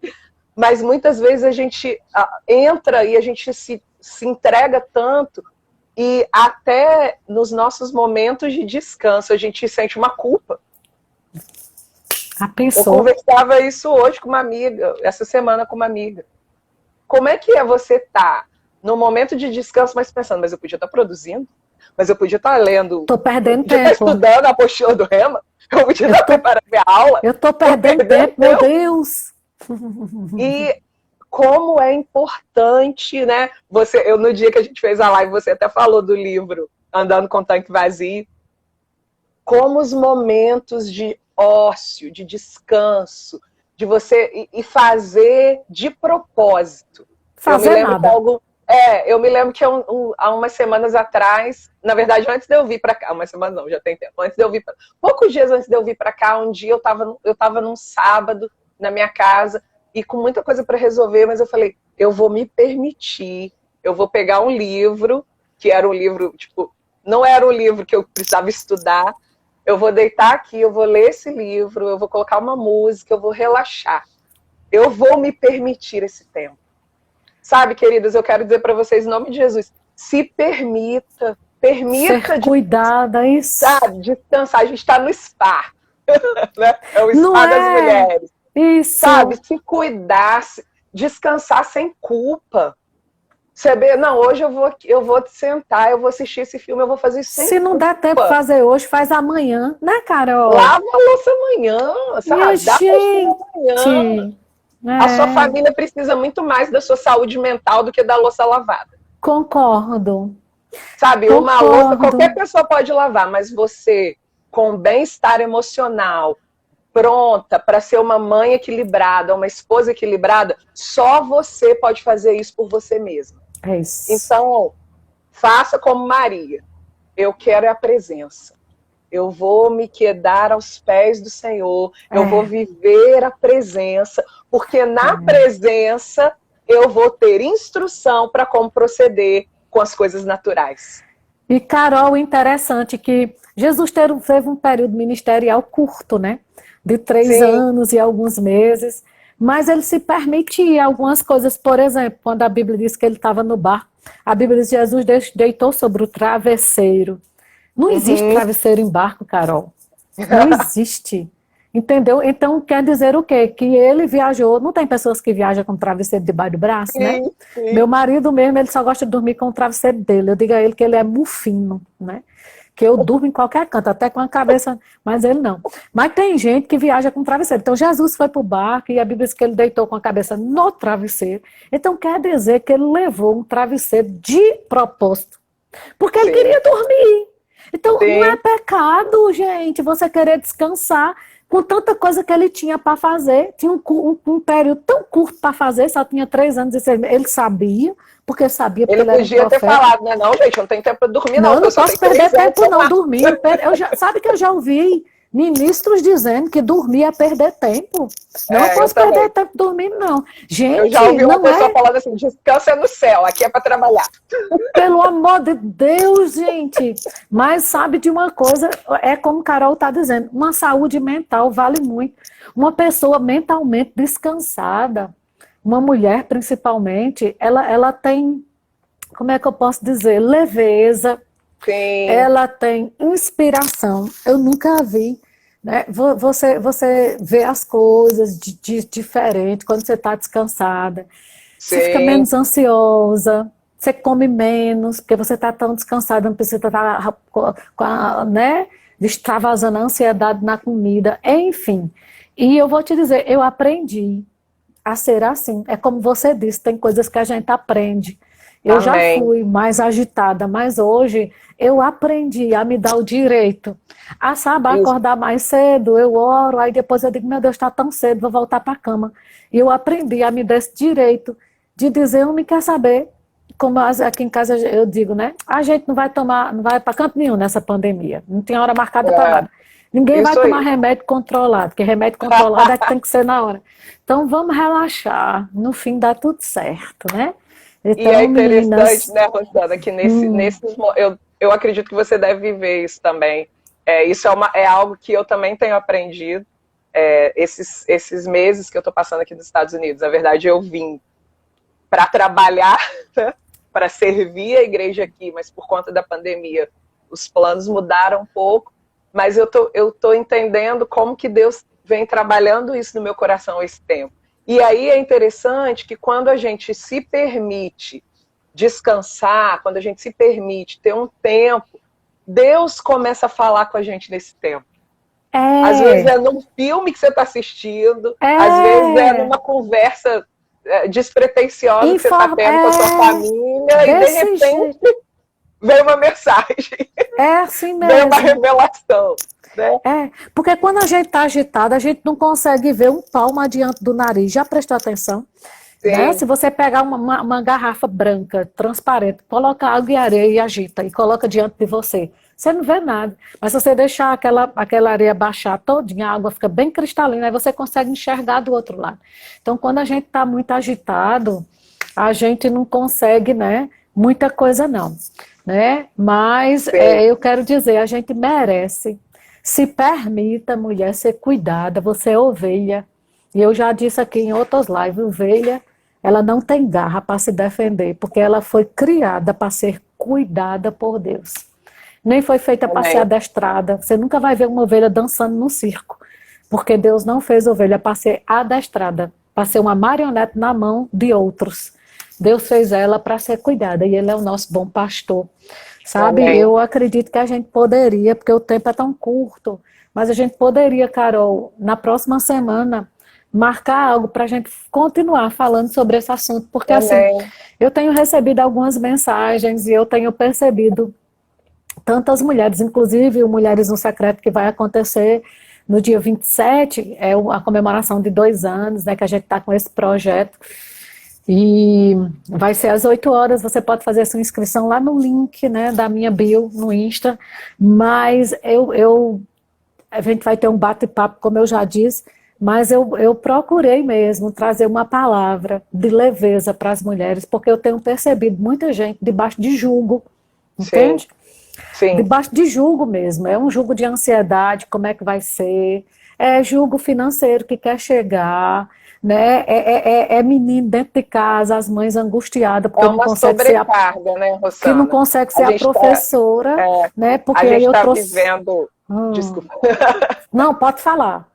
Mas muitas vezes a gente entra e a gente se entrega tanto, e até nos nossos momentos de descanso a gente sente uma culpa. Eu conversava isso hoje com uma amiga, essa semana com uma amiga. Como é que você estar no momento de descanso, mas pensando, mas eu podia estar produzindo? Mas eu podia estar lendo. Tô perdendo tempo. Estar estudando a apostila do Rema? Eu podia estar preparando minha aula? Eu tô perdendo tempo, meu Deus! E como é importante, né? No dia que a gente fez a live, você até falou do livro Andando com o Tanque Vazio. Como os momentos de ócio, de descanso, de você e fazer de propósito. Fazer nada. Eu me lembro que há umas semanas atrás, na verdade, antes de eu vir para cá, umas semanas não, já tem tempo, poucos dias antes de eu vir para cá, um dia eu tava num sábado na minha casa e com muita coisa para resolver, mas eu falei, eu vou me permitir, eu vou pegar um livro, que era um livro, tipo, não era um livro que eu precisava estudar, eu vou deitar aqui, eu vou ler esse livro, eu vou colocar uma música, eu vou relaxar. Eu vou me permitir esse tempo. Sabe, queridas, eu quero dizer para vocês, em nome de Jesus, se permita ser cuidada, isso. Sabe, descansar. A gente está no spa, né? É o spa das mulheres. Isso. Sabe, se cuidar, descansar sem culpa. Saber, não, hoje eu vou sentar, eu vou assistir esse filme, eu vou fazer isso sem culpa. Se não der tempo de fazer hoje, faz amanhã, né, Carol? Lava a louça amanhã, sabe? Dá pra amanhã. A sua família precisa muito mais da sua saúde mental do que da louça lavada. Concordo. Sabe, uma louça qualquer pessoa pode lavar, mas você, com bem-estar emocional, pronta para ser uma mãe equilibrada, uma esposa equilibrada, só você pode fazer isso por você mesma. É isso. Então, faça como Maria. Eu quero a presença. Eu vou me quedar aos pés do Senhor, eu vou viver a presença, porque na presença eu vou ter instrução para como proceder com as coisas naturais. E, Carol, interessante que Jesus teve um período ministerial curto, né? De 3 anos e alguns meses, mas ele se permitia algumas coisas. Por exemplo, quando a Bíblia diz que ele estava no barco, a Bíblia diz que Jesus deitou sobre o travesseiro. Não existe travesseiro em barco, Carol. Não existe. Entendeu? Então, quer dizer o quê? Que ele viajou. Não tem pessoas que viajam com travesseiro debaixo do braço, né? Sim. Meu marido mesmo, ele só gosta de dormir com o travesseiro dele. Eu digo a ele que ele é mufino, né? Que eu durmo em qualquer canto, até com a cabeça, mas ele não. Mas tem gente que viaja com travesseiro. Então, Jesus foi para o barco e a Bíblia diz que ele deitou com a cabeça no travesseiro. Então, quer dizer que ele levou um travesseiro de propósito. Porque ele queria dormir. Então, não é pecado, gente, você querer descansar. com tanta coisa que ele tinha para fazer, tinha um período tão curto para fazer, só tinha 3 anos e 6 meses. Ele sabia, porque Ele era um podia ter profeta. falado, né? Não, gente, eu não tenho tempo para dormir, Não, não. eu não Eu só posso tenho perder 3 anos tempo não lá. dormindo. Sabe que eu já ouvi ministros dizendo que dormir é perder tempo. Não Eu posso também. perder tempo dormindo, não. Eu já Gente, ouvi uma não pessoa é, falando assim, descansa no céu, aqui é para trabalhar. pelo amor de Deus, gente. Mas sabe de uma coisa, é como Carol está dizendo, uma saúde mental vale muito. Uma pessoa mentalmente descansada, uma mulher principalmente, ela tem, como é que eu posso dizer, leveza, Sim, ela tem inspiração. Eu nunca vi, né? Você vê as coisas de diferente quando você está descansada. Você fica sim, menos ansiosa, você come menos, porque você está tão descansada, não precisa estar né, extravasando a ansiedade na comida, enfim. E eu vou te dizer, eu aprendi a ser assim. É como você disse, tem coisas que a gente aprende. Eu já amém. fui mais agitada, mas hoje eu aprendi a me dar o direito a, sabe, Isso. acordar mais cedo, eu oro, aí depois eu digo, meu Deus, está tão cedo, vou voltar para a cama. E eu aprendi a me dar esse direito de dizer, eu não quer saber, como aqui em casa eu digo, né? A gente não vai para canto nenhum nessa pandemia, não tem hora marcada para É, nada. Ninguém vai isso tomar aí. remédio controlado, porque remédio controlado é que tem que ser na hora. Então vamos relaxar, no fim dá tudo certo, né? E é Então, interessante, meninas, né, Rosana, que hum, eu acredito que você deve viver isso também. Isso é algo que eu também tenho aprendido. Esses meses que eu estou passando aqui nos Estados Unidos, na verdade, eu vim para trabalhar, né, para servir a igreja aqui, mas por conta da pandemia, os planos mudaram um pouco. Mas eu tô entendendo como que Deus vem trabalhando isso no meu coração esse tempo. E aí é interessante que quando a gente se permite descansar, quando a gente se permite ter um tempo, Deus começa a falar com a gente nesse tempo. Às vezes é, é num filme que você está assistindo, às vezes é é, numa conversa despretensiosa que você está informa, tendo com a sua família e de desse repente jeito, vem uma mensagem, é assim vem uma mesmo. revelação, né? É, porque quando a gente está agitada, a gente não consegue ver um palmo adiante do nariz. Já prestou atenção? Né? Sim, Se você pegar uma garrafa branca, transparente, coloca água e areia e agita, e coloca diante de você, você não vê nada. Mas se você deixar aquela areia baixar todinha, a água fica bem cristalina, aí você consegue enxergar do outro lado. Então, quando a gente está muito agitado, a gente não consegue, né, muita coisa não. Né? Mas sim. eu quero dizer, a gente merece. Se permita, mulher, ser cuidada, você é ovelha. E eu já disse aqui em outras lives, ovelha, ela não tem garra para se defender, porque ela foi criada para ser cuidada por Deus. Nem foi feita para ser Amém. adestrada. Você nunca vai ver uma ovelha dançando no circo, porque Deus não fez ovelha para ser adestrada, para ser uma marionete na mão de outros. Deus fez ela para ser cuidada, e Ele é o nosso bom pastor. Sabe, Amém. eu acredito que a gente poderia, porque o tempo é tão curto, mas a gente poderia, Carol, na próxima semana, marcar algo para a gente continuar falando sobre esse assunto, porque assim, Amém. eu tenho recebido algumas mensagens e eu tenho percebido tantas mulheres, inclusive o Mulheres no Secreto, que vai acontecer no dia 27, é a comemoração de 2 anos, né, que a gente está com esse projeto. E vai ser às 8 horas, você pode fazer sua inscrição lá no link, né, da minha bio no Insta, mas a gente vai ter um bate-papo, como eu já disse, mas eu procurei mesmo trazer uma palavra de leveza para as mulheres, porque eu tenho percebido muita gente debaixo de julgo, Sim, entende? sim. Debaixo de julgo mesmo, é um julgo de ansiedade, como é que vai ser, é julgo financeiro que quer chegar, né? É menino dentro de casa, as mães angustiadas É porque não uma consegue ser sobrecarga, né, que não Rosana? consegue ser A a gente está professora, né? a Porque aí gente eu tá trouxe. vivendo. Hum, Desculpa. não, pode falar,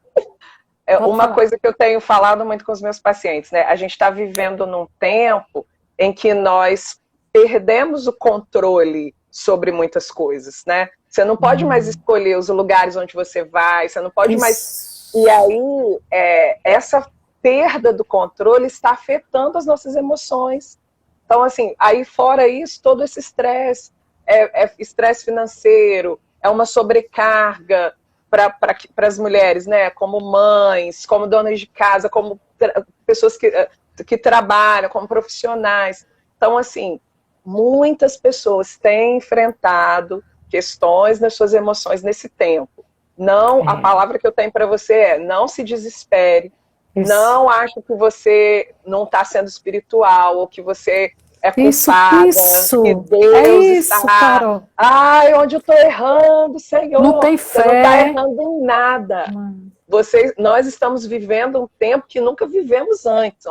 pode Uma falar. coisa que eu tenho falado muito com os meus pacientes, né? A gente está vivendo num tempo em que nós perdemos o controle sobre muitas coisas, né? Você não pode mais Hum, escolher os lugares onde você vai, você não pode mais. E isso. aí, essa perda do controle está afetando as nossas emoções. Então, assim, aí fora isso, todo esse estresse, estresse financeiro, é uma sobrecarga. para as mulheres, né? Como mães, como donas de casa, como pessoas que trabalham, como profissionais. Então, assim, muitas pessoas têm enfrentado questões nas suas emoções nesse tempo. Não, a palavra que eu tenho para você é: não se desespere, não ache que você não está sendo espiritual ou que você é culpada, que Deus está... Carol. Ai, onde eu estou errando, Senhor? Não tem fé. Você não está errando em nada. Nós estamos vivendo um tempo que nunca vivemos antes,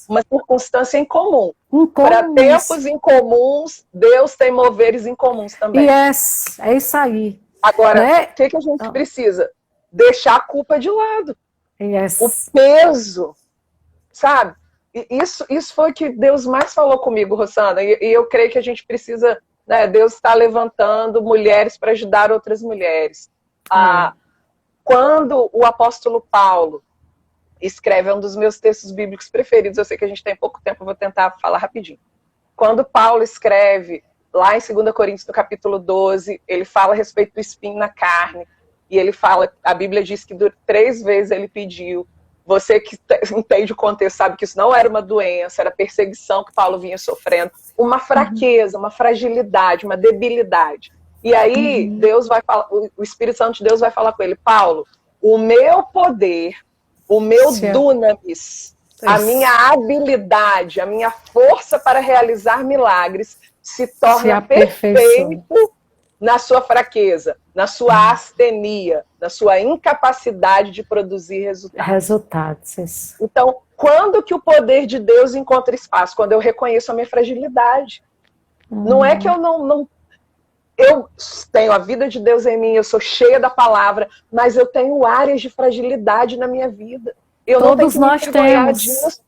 uma circunstância incomum. Para tempos incomuns, Deus tem moveres incomuns também. É isso aí. Agora, né? O que a gente precisa? Deixar a culpa de lado. O peso, sabe? Isso foi o que Deus mais falou comigo, Rosana, e eu creio que a gente precisa, né, Deus está levantando mulheres para ajudar outras mulheres. Quando o apóstolo Paulo escreve, é um dos meus textos bíblicos preferidos, eu sei que a gente tem pouco tempo, eu vou tentar falar rapidinho. Quando Paulo escreve, lá em 2 Coríntios, no capítulo 12, ele fala a respeito do espinho na carne, e ele fala, a Bíblia diz que 3 vezes ele pediu. Você que entende o contexto sabe que isso não era uma doença, era perseguição que Paulo vinha sofrendo, uma fraqueza, uma fragilidade, uma debilidade. E aí Deus vai falar, o Espírito Santo de Deus vai falar com ele: Paulo, o meu poder, o meu dunamis, a minha habilidade, a minha força para realizar milagres se torna perfeito na sua fraqueza, na sua astenia, na sua incapacidade de produzir resultados. Então, quando que o poder de Deus encontra espaço? Quando eu reconheço a minha fragilidade. Não é que eu não... Eu tenho a vida de Deus em mim, eu sou cheia da palavra, mas eu tenho áreas de fragilidade na minha vida. Todos nós temos.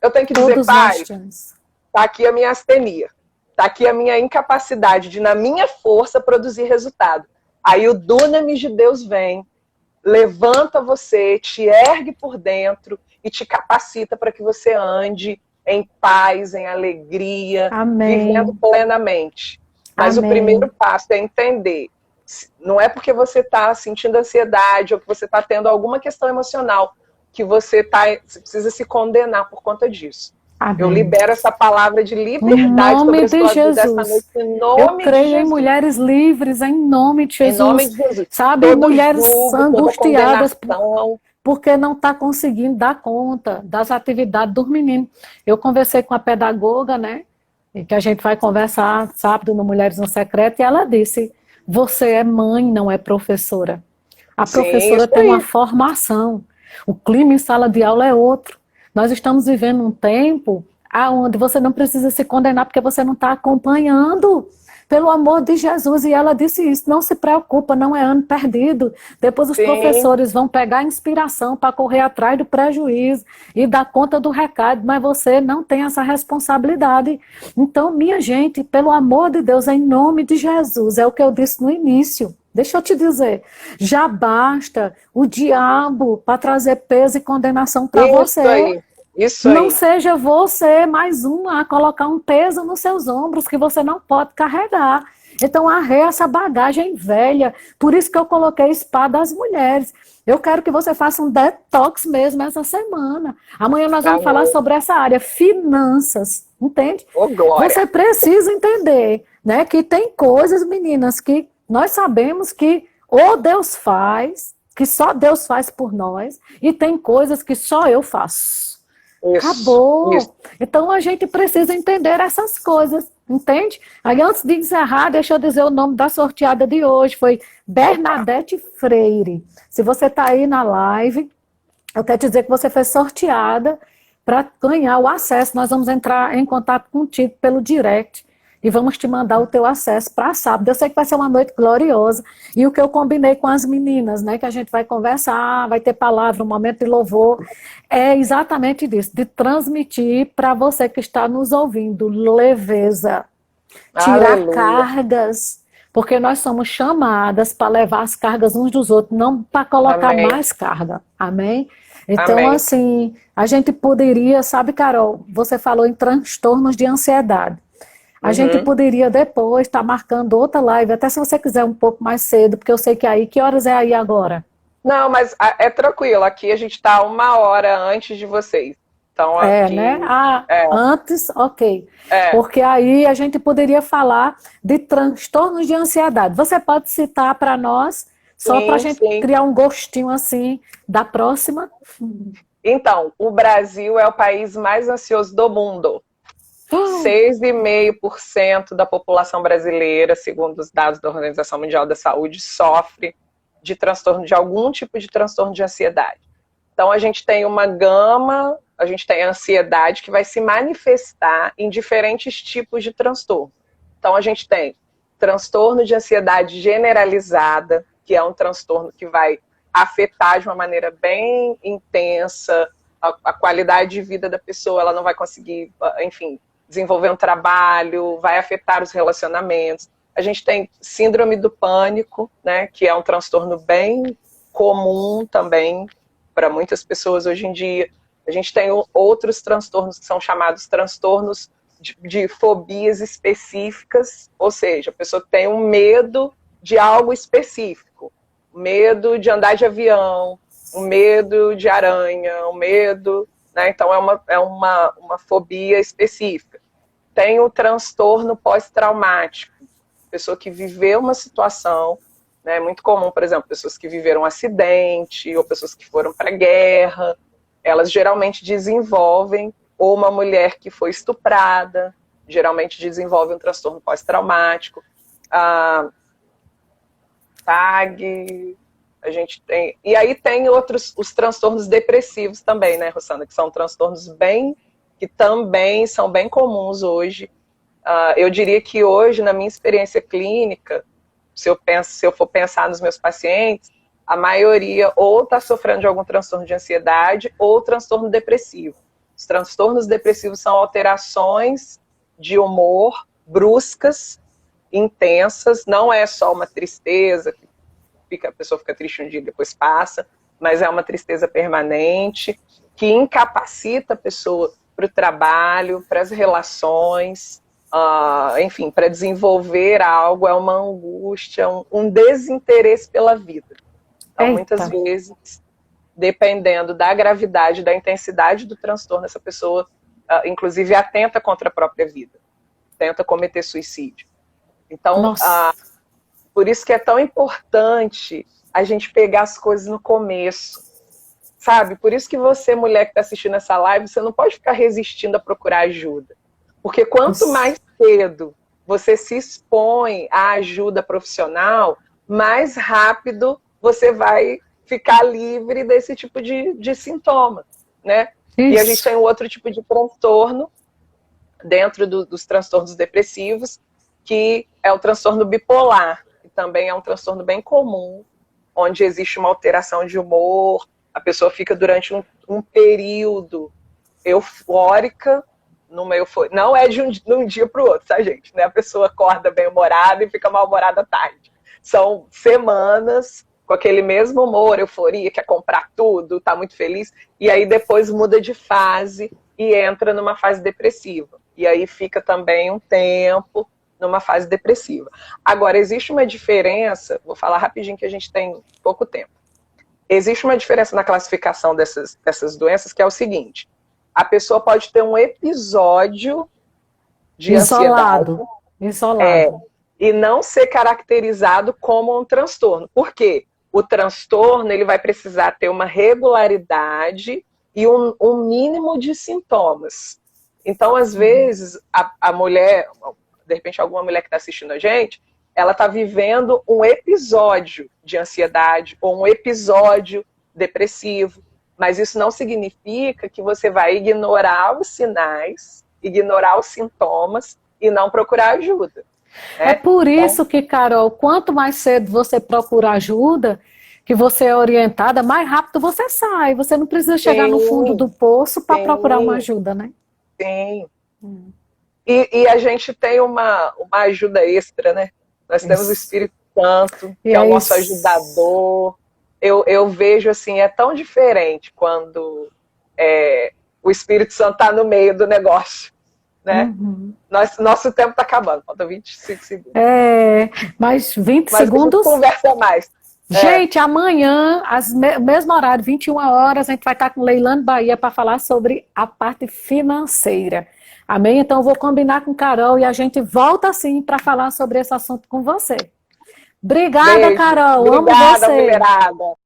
Eu tenho que dizer: Pai, está aqui a minha astenia. Está aqui a minha incapacidade de, na minha força, produzir resultado. Aí o dunamis de Deus vem, levanta você, te ergue por dentro e te capacita para que você ande em paz, em alegria, vivendo plenamente. Mas o primeiro passo é entender. Não é porque você está sentindo ansiedade ou que você está tendo alguma questão emocional que você precisa se condenar por conta disso. Eu libero essa palavra de liberdade sobre a sua vida dessa noite, em nome de Jesus. Eu creio em mulheres livres, em nome de Jesus. Em nome de Jesus. Sabe, mulheres angustiadas porque não está conseguindo dar conta das atividades dos meninos. Eu conversei com a pedagoga, né, que a gente vai conversar sábado no Mulheres no Secreto, e ela disse: você é mãe, não é professora. A professora tem uma formação. O clima em sala de aula é outro. Nós estamos vivendo um tempo onde você não precisa se condenar porque você não está acompanhando, pelo amor de Jesus. E ela disse isso: não se preocupa, não é ano perdido. Depois os professores vão pegar inspiração para correr atrás do prejuízo e dar conta do recado, mas você não tem essa responsabilidade. Então, minha gente, pelo amor de Deus, em nome de Jesus, é o que eu disse no início. Deixa eu te dizer, já basta o diabo para trazer peso e condenação para você. Isso aí. Não seja você mais um a colocar um peso nos seus ombros que você não pode carregar. Então arreia essa bagagem velha. Por isso que eu coloquei espada às mulheres. Eu quero que você faça um detox mesmo essa semana. Amanhã nós vamos falar sobre essa área, finanças, entende? Você precisa entender, né, que tem coisas, meninas, que nós sabemos que ou Deus faz, que só Deus faz por nós, e tem coisas que só eu faço. Acabou. Então a gente precisa entender essas coisas, entende? Aí antes de encerrar, deixa eu dizer o nome da sorteada de hoje, foi Bernadette Freire. Se você está aí na live, eu quero te dizer que você foi sorteada para ganhar o acesso. Nós vamos entrar em contato contigo pelo direct e vamos te mandar o teu acesso para sábado. Eu sei que vai ser uma noite gloriosa. E o que eu combinei com as meninas, né, que a gente vai conversar, vai ter palavra, um momento de louvor, é exatamente disso, de transmitir para você que está nos ouvindo leveza, tirar cargas, porque nós somos chamadas para levar as cargas uns dos outros, não para colocar mais carga. Amém? Então, assim, a gente poderia, sabe, Carol, você falou em transtornos de ansiedade. A gente poderia depois estar marcando outra live, até se você quiser um pouco mais cedo, porque eu sei que aí, que horas é aí agora? Não, mas é tranquilo. Aqui a gente está 1 hora antes de vocês. Então Né? aqui Antes, ok. é, Porque aí a gente poderia falar de transtornos de ansiedade. Você pode citar para nós, só para a sim, gente sim. criar um gostinho assim da próxima? Então, o Brasil é o país mais ansioso do mundo. 6,5% da população brasileira, segundo os dados da Organização Mundial da Saúde, sofre de transtorno, de algum tipo de transtorno de ansiedade. Então, a gente tem uma gama, a gente tem a ansiedade que vai se manifestar em diferentes tipos de transtorno. Então, a gente tem transtorno de ansiedade generalizada, que é um transtorno que vai afetar de uma maneira bem intensa a qualidade de vida da pessoa, ela não vai conseguir, enfim, desenvolver um trabalho, vai afetar os relacionamentos. A gente tem síndrome do pânico, né, que é um transtorno bem comum também para muitas pessoas hoje em dia. A gente tem outros transtornos que são chamados transtornos de fobias específicas, ou seja, a pessoa tem um medo de algo específico, medo de andar de avião, um medo de aranha, um medo, né? Então é uma fobia específica. Tem o transtorno pós-traumático, pessoa que viveu uma situação, né, muito comum, por exemplo, pessoas que viveram um acidente ou pessoas que foram para a guerra, elas geralmente desenvolvem, ou uma mulher que foi estuprada, geralmente desenvolve um transtorno pós-traumático. TAG, a gente tem. E aí tem os transtornos depressivos também, né, Rosana, que são transtornos que também são bem comuns hoje. Eu diria que hoje, na minha experiência clínica, se eu for pensar nos meus pacientes, a maioria ou está sofrendo de algum transtorno de ansiedade ou transtorno depressivo. Os transtornos depressivos são alterações de humor bruscas, intensas, não é só uma tristeza, a pessoa fica triste um dia e depois passa, mas é uma tristeza permanente, que incapacita a pessoa para o trabalho, para as relações, enfim, para desenvolver algo, é uma angústia, um desinteresse pela vida. Então, muitas vezes, dependendo da gravidade, da intensidade do transtorno, essa pessoa, inclusive, atenta contra a própria vida, tenta cometer suicídio. Então, por isso que é tão importante a gente pegar as coisas no começo, sabe? Por isso que você, mulher que está assistindo essa live, você não pode ficar resistindo a procurar ajuda. Porque quanto mais cedo você se expõe à ajuda profissional, mais rápido você vai ficar livre desse tipo de sintoma, né? Isso. E a gente tem um outro tipo de transtorno dentro dos transtornos depressivos, que é o transtorno bipolar, que também é um transtorno bem comum, onde existe uma alteração de humor, a pessoa fica durante um período eufórica, não é de um dia para o outro, tá, gente? Né? A pessoa acorda bem-humorada e fica mal-humorada à tarde. São semanas com aquele mesmo humor, euforia, quer comprar tudo, tá muito feliz, e aí depois muda de fase e entra numa fase depressiva. E aí fica também um tempo numa fase depressiva. Agora, existe uma diferença, vou falar rapidinho que a gente tem pouco tempo. Existe uma diferença na classificação dessas doenças, que é o seguinte: a pessoa pode ter um episódio de ansiedade e não ser caracterizado como um transtorno. Por quê? O transtorno ele vai precisar ter uma regularidade e um mínimo de sintomas. Então, às vezes, a mulher, de repente alguma mulher que está assistindo a gente, ela está vivendo um episódio de ansiedade ou um episódio depressivo, mas isso não significa que você vai ignorar os sinais, ignorar os sintomas e não procurar ajuda. Né? É por isso que, Carol, quanto mais cedo você procura ajuda, que você é orientada, mais rápido você sai. Você não precisa chegar no fundo do poço para procurar uma ajuda, né? Sim. E a gente tem uma ajuda extra, né? Nós temos o Espírito Santo, que é o nosso ajudador. Eu vejo assim, é tão diferente quando o Espírito Santo está no meio do negócio. né? Uhum. Nosso tempo está acabando, falta 25 segundos. Mas 20 Mas segundos. A gente conversa mais. Gente, amanhã, mesmo horário, 21 horas, a gente vai estar com Leilane Bahia para falar sobre a parte financeira. Amém? Então, eu vou combinar com Carol e a gente volta assim para falar sobre esse assunto com você. Obrigada, Beijo. Carol. Obrigada, Amo você. mulherada.